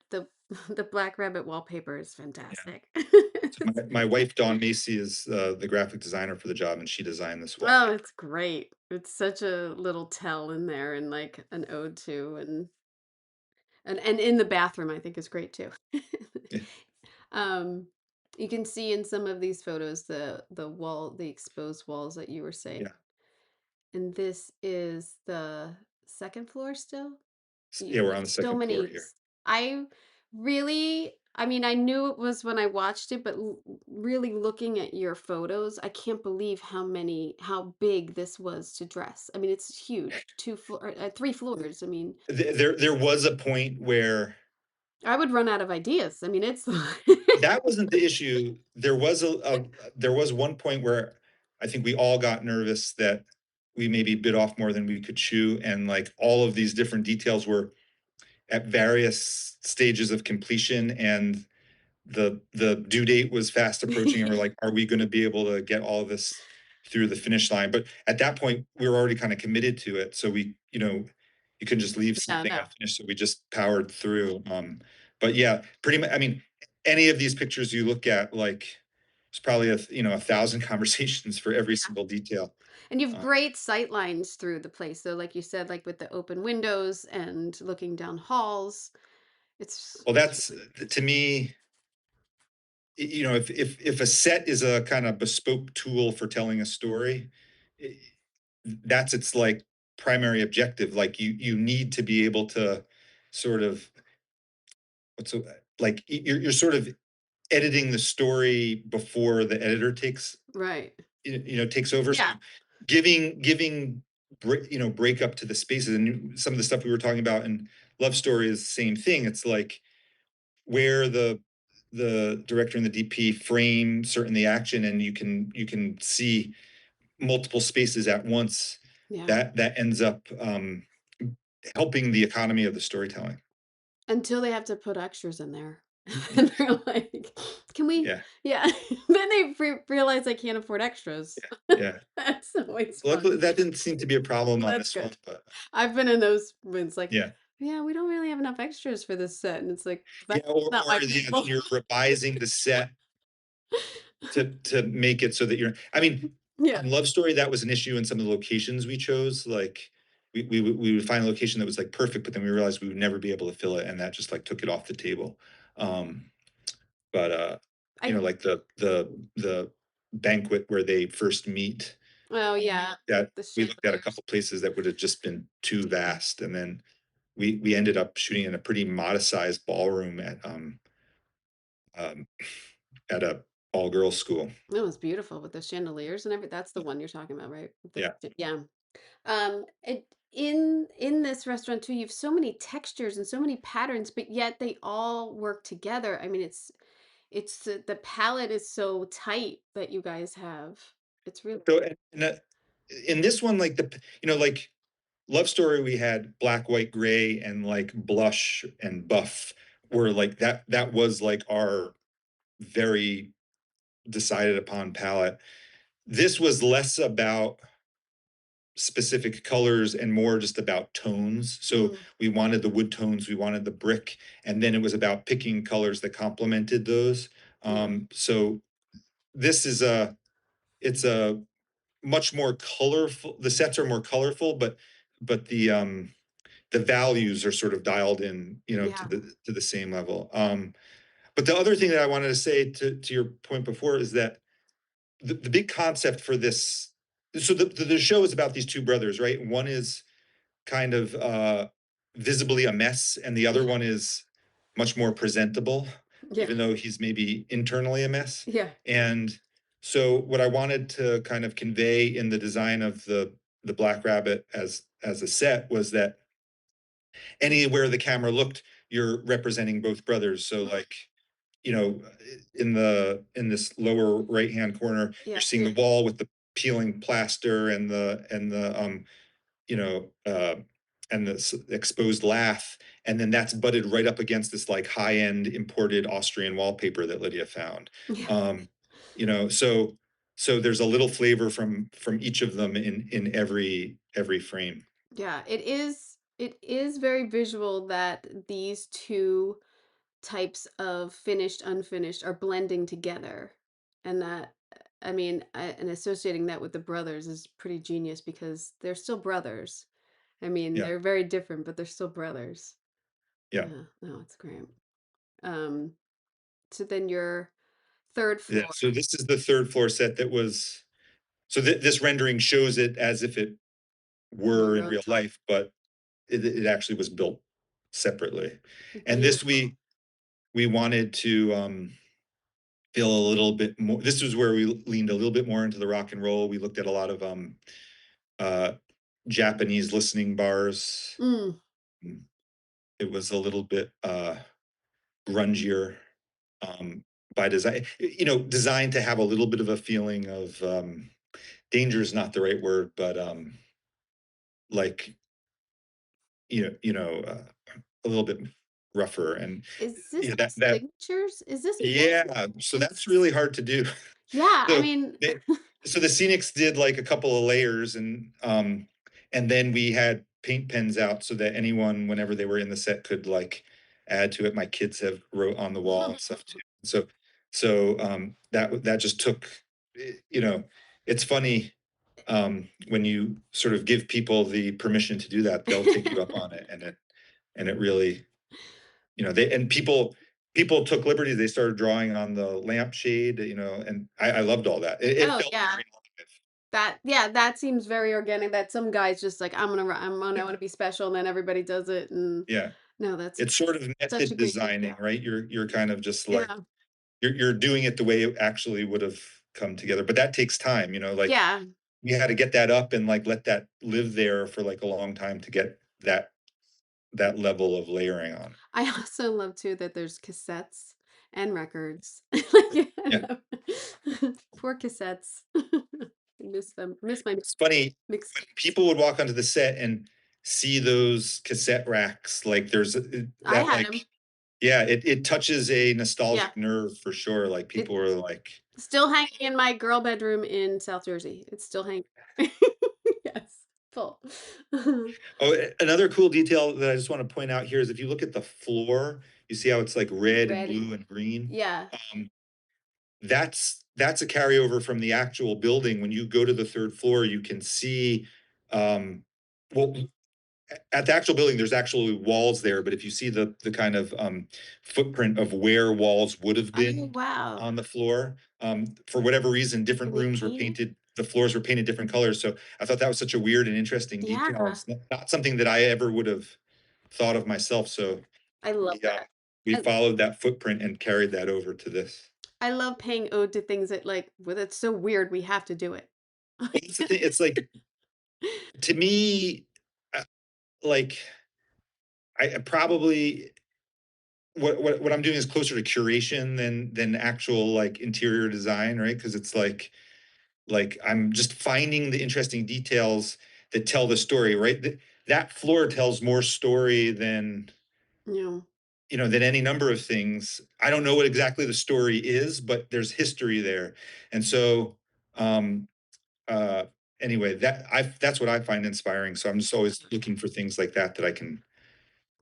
A: the Black Rabbit wallpaper is
B: Yeah.
A: fantastic.
B: So my wife Dawn Macy is the graphic designer for the job, and she designed this
A: Oh,
B: wallpaper.
A: it's great. It's such a little tell in there, and like an ode to, and in the bathroom I think is great too.
B: Yeah,
A: Um, you can see in some of these photos the exposed walls that you were saying.
B: yeah,
A: And this is the second floor still?
B: yeah. We're
A: There's
B: on the
A: so
B: second floor
A: many.
B: here.
A: I really, I mean, I knew it was when I watched it, but really looking at your photos, I can't believe how big this was to dress. I mean, it's huge. Three floors. I mean,
B: There was a point where
A: I would run out of ideas. I mean, it's.
B: that wasn't the issue. There was there was one point where I think we all got nervous that we maybe bit off more than we could chew, and like all of these different details were at various stages of completion, and the due date was fast approaching, and we're like, are we going to be able to get all of this through the finish line? But at that point we were already kind of committed to it, so we, you couldn't just leave
A: Yeah,
B: something
A: no.
B: unfinished, so we just powered through. But yeah, pretty much, I mean, any of these pictures you look at, like, it's probably 1,000 conversations for every single detail.
A: And you've
B: uh,
A: great sight lines through the place. So like you said, like with the open windows and looking down halls,
B: well,
A: it's
B: that's,
A: really
B: to me, if a set is a kind of bespoke tool for telling a story, i- that's its like primary objective. Like, you need to be able to sort of, what's like, you're sort of editing the story before the editor
A: right.
B: takes over. So
A: Yeah.
B: giving break up to the spaces, and some of the stuff we were talking about in Love Story is the same thing. It's like where the director and the DP frame certain the action, and you can see multiple spaces at once.
A: Yeah.
B: That ends up helping the economy of the storytelling.
A: Until they have to put extras in there. And they're like, "Can we?"
B: Yeah,
A: Yeah. Then they realize they can't afford extras.
B: yeah.
A: That's always
B: Luckily,
A: fun.
B: that didn't seem to be a problem on
A: That's
B: this one,
A: good.
B: but
A: I've been in those when it's like,
B: yeah.
A: "Yeah, we don't really have enough extras for this set." And it's like,
B: Yeah,
A: "That's
B: or
A: not my
B: yeah, then
A: problem."
B: you're revising the set to make it so that you're, I mean,
A: Yeah.
B: on Love Story, that was an issue in some of the locations we chose. Like, we would find a location that was like perfect, but then we realized we would never be able to fill it, and that just like took it off the table. Um, but
A: I
B: like the banquet where they first meet,
A: Oh, yeah.
B: that
A: The
B: we looked at a
A: chandeliers.
B: couple places that would have just been too vast, and then we ended up shooting in a pretty modest sized ballroom um, at a all girls school.
A: It was beautiful with the chandeliers and everything. That's the one you're talking about, right?
B: Yeah.
A: Yeah. In this restaurant too, you have so many textures and so many patterns, but yet they all work together. I mean, it's the palette is so tight that you guys have. It's really
B: So, in this one, like like Love Story, we had black, white, gray, and like blush and buff. Were like that was like our very decided upon palette. This was less about specific colors and more just about tones. So
A: mm,
B: we wanted the wood tones, we wanted the brick, and then it was about picking colors that complemented those.
A: yeah.
B: So this is a it's a much more colorful. The sets are more colorful, but the values are sort of dialed in, to
A: Yeah.
B: the same level. But the other thing that I wanted to say to your point before is that the big concept for this, so the show is about these two brothers, right? One is kind of visibly a mess, and the other
A: Yeah.
B: one is much more presentable,
A: Yeah.
B: even though he's maybe internally a mess.
A: Yeah.
B: And so, what I wanted to kind of convey in the design of the Black Rabbit as a set was that anywhere the camera looked, you're representing both brothers. So, like, in this lower right hand corner, you're
A: Yeah.
B: seeing the wall with the peeling plaster you know, uh, and this exposed lath, and then that's butted right up against this like high-end imported Austrian wallpaper that Lydia found.
A: Yeah.
B: Um, so there's a little flavor from each of them in every frame.
A: Yeah. It is very visual that these two types of finished, unfinished are blending together. And that, I mean, and associating that with the brothers is pretty genius because they're still brothers. I mean,
B: Yeah,
A: they're very different, but they're still brothers.
B: yeah,
A: Yeah, no, it's great. Um, so then your third
B: yeah.
A: floor,
B: So this is the third floor set that was. So this rendering shows it as if it
A: you
B: were in
A: wrote
B: real life, but it actually was built separately. And this
A: beautiful.
B: we wanted to feel a little bit more. This was where we leaned a little bit more into the rock and roll. We looked at a lot of uh, Japanese listening bars.
A: Mm,
B: Mm, It was a little bit grungier by design. Designed to have a little bit of a feeling of danger is not the right word, but like, a little bit rougher, and
A: Is this
B: yeah,
A: like
B: that
A: signatures? Is this
B: yeah, so
A: and
B: that's really hard to do.
A: yeah, I
B: So
A: mean,
B: they so the Scenics did like a couple of layers, and then we had paint pens out so that anyone, whenever they were in the set, could like add to it. My kids have wrote on the wall and stuff too. That just took, you know, it's funny, when you sort of give people the permission to do that, they'll take you up on it, and it really, they and people took liberties. They started drawing on the lampshade, and I loved all that. It
A: oh
B: felt
A: yeah.
B: very live.
A: That yeah, that seems very organic. That some guys just like I
B: Yeah,
A: want to be special, and then everybody does it. And
B: yeah.
A: no, that's
B: It's sort of
A: such a
B: method
A: great
B: designing,
A: detail.
B: right? You're kind of just like
A: Yeah,
B: you're doing it the way it actually would have come together, but that takes time. Like
A: yeah.
B: you had to get that up and like let that live there for like a long time to get that level of layering on.
A: I also love too that there's cassettes and records. Like, I
B: Yeah.
A: love poor cassettes. I miss them. Miss my
B: It's funny when
A: mixtapes.
B: people would walk onto the set and see those cassette racks, like
A: I
B: that,
A: had
B: like,
A: them.
B: yeah, it touches a
A: Yeah,
B: nostalgic nerve for sure. Like
A: it's
B: people were like,
A: still hanging in my girl bedroom in South Jersey. It's still hanging. Yes, full.
B: oh, another cool detail that I just want to point out here is if you look at the floor, you see how it's like red and
A: Ready.
B: blue and green.
A: Yeah.
B: Um, that's a carryover from the actual building. When you go to the third floor, you can see, well, at the actual building, there's actually walls there, but if you see the kind of footprint of where walls would have
A: Oh,
B: been
A: wow.
B: on the floor, for whatever reason,
A: Can
B: different
A: they
B: rooms were
A: paint it?
B: painted. The floors were painted different colors. So I thought that was such a weird and interesting detail.
A: Yeah,
B: It's not something that I ever would have thought of myself. So
A: I love
B: we
A: that.
B: we
A: And
B: followed that footprint and carried that over to this.
A: I love paying ode to things that like, well, that's so weird, we have to do it.
B: Well, that's the thing. It's like to me, uh, like I probably what I'm doing is closer to curation than actual like interior design, right? Because it's like I'm just finding the interesting details that tell the story, right? That floor tells more story
A: Yeah.
B: than any number of things. I don't know what exactly the story is, but there's history there, and so um, uh, anyway, that's what I find inspiring. So I'm just always looking for things like that I can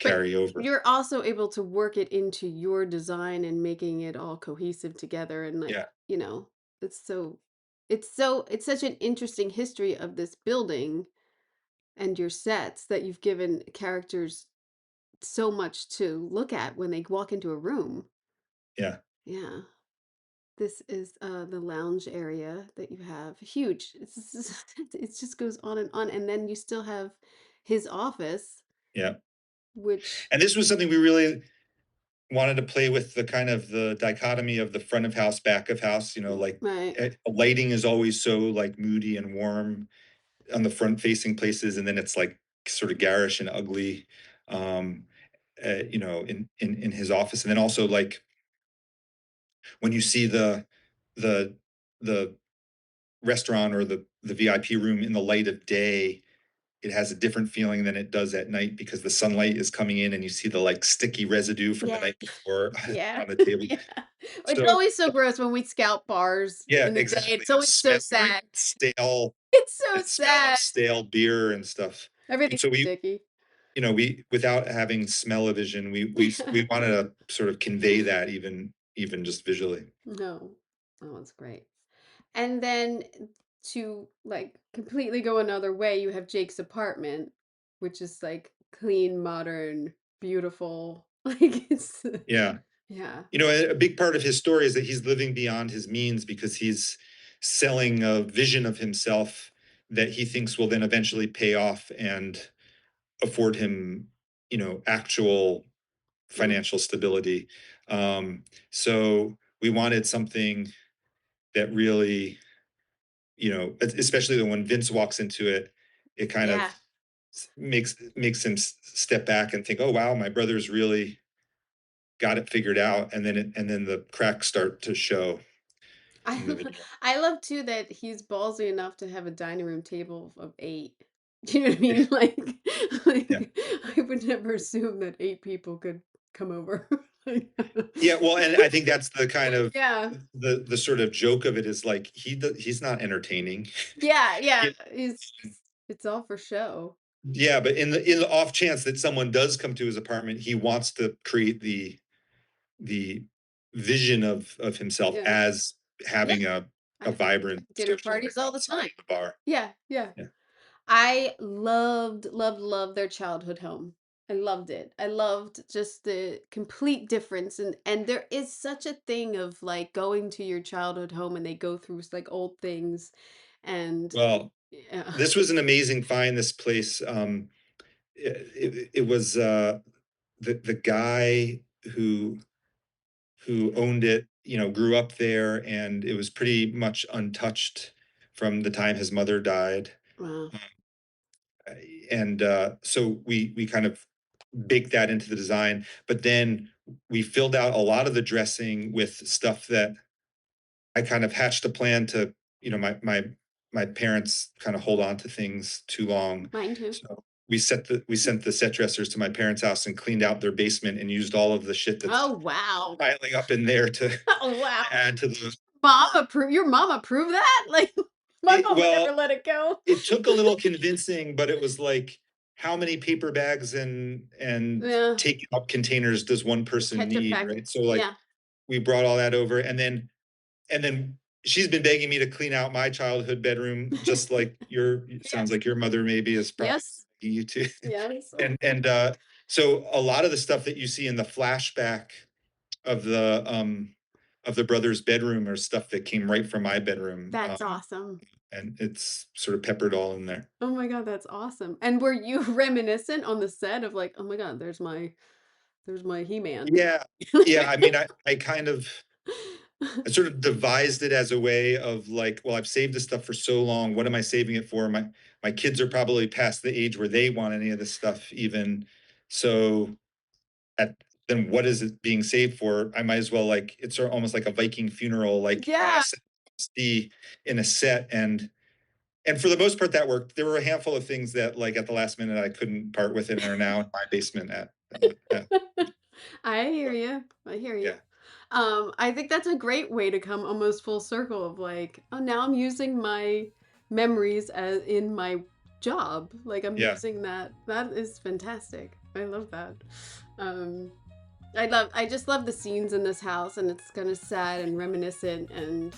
A: But
B: carry over.
A: you're also able to work it into your design and making it all cohesive together and like,
B: Yeah,
A: you know, it's so it's such an interesting history of this building and your sets that you've given characters so much to look at when they walk into a room.
B: yeah,
A: Yeah. This is the lounge area that you have. Huge. It just goes on, and then you still have his office,
B: yeah.
A: which
B: And this was something we really wanted to play with, the kind of the dichotomy of the front of house, back of house. Like
A: right.
B: lighting is always so like moody and warm on the front facing places, and then it's like sort of garish and ugly, um, in his office, and then also like when you see the the restaurant or the VIP room in the light of day, it has a different feeling than it does at night because the sunlight is coming in and you see the like sticky residue from the
A: Yeah.
B: night before
A: Yeah.
B: on the table.
A: Yeah. It's
B: So
A: always so gross when we scout bars
B: yeah,
A: in the day.
B: exactly.
A: It's
B: And
A: always so
B: smell like
A: sad.
B: stale
A: It's so
B: and smell of
A: sad.
B: stale beer and stuff. And
A: Everything's
B: so
A: sticky.
B: we without having smell-o-vision, we wanted to sort of convey that even just visually.
A: No. Oh, it's great. And then to like completely go another way, you have Jake's apartment, which is like clean, modern, beautiful. Like it's
B: Yeah.
A: yeah.
B: A big part of his story is that he's living beyond his means because he's selling a vision of himself that he thinks will then eventually pay off and afford him, actual
A: Yeah.
B: financial stability. So we wanted something that really, especially when Vince walks into it, it kind of
A: Yeah.
B: makes him step back and think, "Oh wow, my brother's really got it figured out," and then the cracks start to show
A: I
B: in the video.
A: I love too that he's ballsy enough to have a dining room table of 8. Do you know what I mean?
B: Yeah.
A: Like I would never assume that 8 people could come over. Like,
B: Yeah, well, and I think that's the kind of
A: yeah.
B: the sort of joke of it is like he's not entertaining.
A: Yeah, yeah.
B: Yeah,
A: It's all for show.
B: yeah, but in the off chance that someone does come to his apartment, he wants to create the vision of himself
A: Yeah.
B: as
A: Yeah.
B: having
A: I
B: a
A: have
B: vibrant
A: dinner
B: social life
A: parties all the
B: outside
A: time.
B: of the bar.
A: Yeah, yeah.
B: Yeah.
A: I loved their childhood home. I loved it. I loved just the complete difference, and there is such a thing of like going to your childhood home and they go through like old things and
B: Well,
A: yeah.
B: this was an amazing find, this place. It was the guy who owned it, grew up there, and it was pretty much untouched from the time his mother died.
A: Wow.
B: And so we kind of baked that into the design, but then we filled out a lot of the dressing with stuff that I kind of hatched a plan to, my parents kind of hold on to things too long.
A: Mine too.
B: So we sent the set dressers to my parents' house and cleaned out their basement and used all of the shit that's
A: Oh wow.
B: piling up in there to
A: Oh wow.
B: add to the
A: Mom approve your mom approved that? Like my
B: it,
A: mom would never
B: well,
A: let it go.
B: it took a little convincing, but it was like, how many paper bags and
A: Yeah.
B: take up containers does one person
A: Ketchup
B: need,
A: packet.
B: right? So like
A: Yeah.
B: we brought all that over, and then she's been begging me to clean out my childhood bedroom, just like sounds
A: Yes.
B: like your mother maybe is probably
A: Yes.
B: you too.
A: Yes.
B: And so a lot of the stuff that you see in the flashback of the brother's bedroom are stuff that came right from my bedroom.
A: That's awesome.
B: And it's sort of peppered all in there.
A: Oh my god, that's awesome. And were you reminiscent on the set of like, "Oh my god, there's my He-Man."
B: Yeah. Yeah, I mean, I sort of devised it as a way of like, well, I've saved this stuff for so long. What am I saving it for? My kids are probably past the age where they want any of this stuff even. So at then what is it being saved for? I might as well, like, it's sort of almost like a Viking funeral, like
A: Yeah.
B: see in a set. And for the most part that worked. There were a handful of things that like at the last minute I couldn't part with it and are now in my basement at
A: I hear you. I hear you.
B: yeah.
A: I think that's a great way to come almost full circle of like, oh, now I'm using my memories as in my job. Like I'm
B: Yeah.
A: using that. That is fantastic. I love that. Um, I just love the scenes in this house, and it's kind of sad and reminiscent and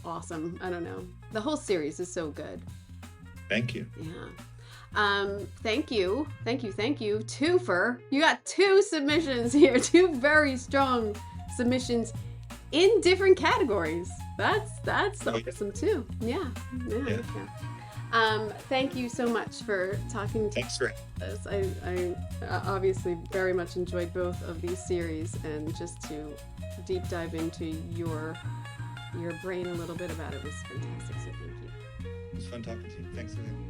A: awesome. I don't know. The whole series is so good.
B: Thank you.
A: Yeah. Thank you. Twofer. You got 2 submissions here, 2 very strong submissions in different categories. That's
B: Oh, yeah.
A: awesome too. Yeah.
B: Yeah.
A: Thank you so much for talking to
B: Thanks for
A: us. I obviously very much enjoyed both of these series, and just to deep dive into your brain a little bit about it was fantastic. So thank you.
B: It was fun talking to you. Thanks for having me.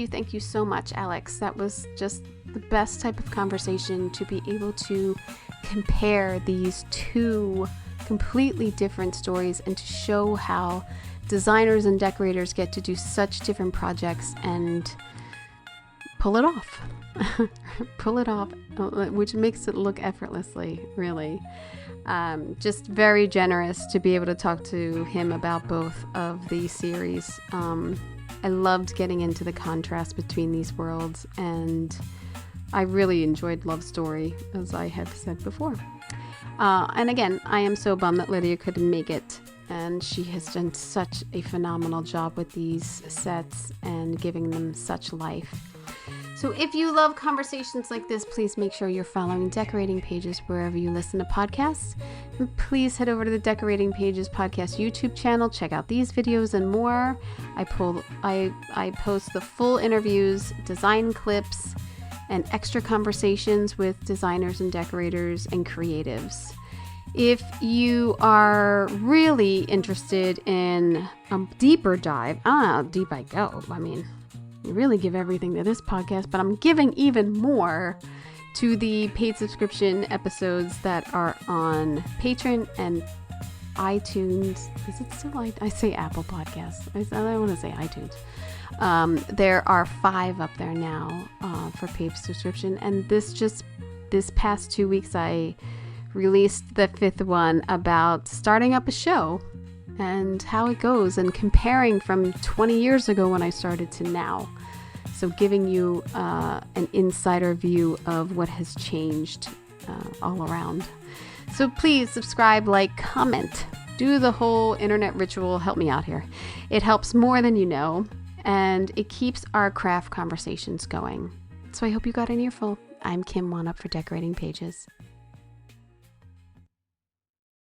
A: Thank you so much, Alex. That was just the best type of conversation, to be able to compare these 2 completely different stories and to show how designers and decorators get to do such different projects and pull it off. Pull it off, which makes it look effortlessly, really. Just very generous to be able to talk to him about both of these series. I loved getting into the contrast between these worlds, and I really enjoyed Love Story, as I have said before. And again, I am so bummed that Lydia couldn't make it, and she has done such a phenomenal job with these sets and giving them such life. So if you love conversations like this, please make sure you're following Decorating Pages wherever you listen to podcasts. And please head over to the Decorating Pages podcast YouTube channel. Check out these videos and more. I post the full interviews, design clips, and extra conversations with designers and decorators and creatives. If you are really interested in a deeper dive, I don't know how deep I go. I mean, I really give everything to this podcast, but I'm giving even more to the paid subscription episodes that are on Patreon and iTunes. Is it still I say Apple Podcasts? I want to say iTunes. There are 5 up there now for paid subscription. And this past 2 weeks, I released the 5th one about starting up a show and how it goes and comparing from 20 years ago when I started to now. So giving you an insider view of what has changed all around. So please subscribe, like, comment, do the whole internet ritual. Help me out here. It helps more than you know, and it keeps our craft conversations going. So I hope you got an earful. I'm Kim Wanup for Decorating Pages.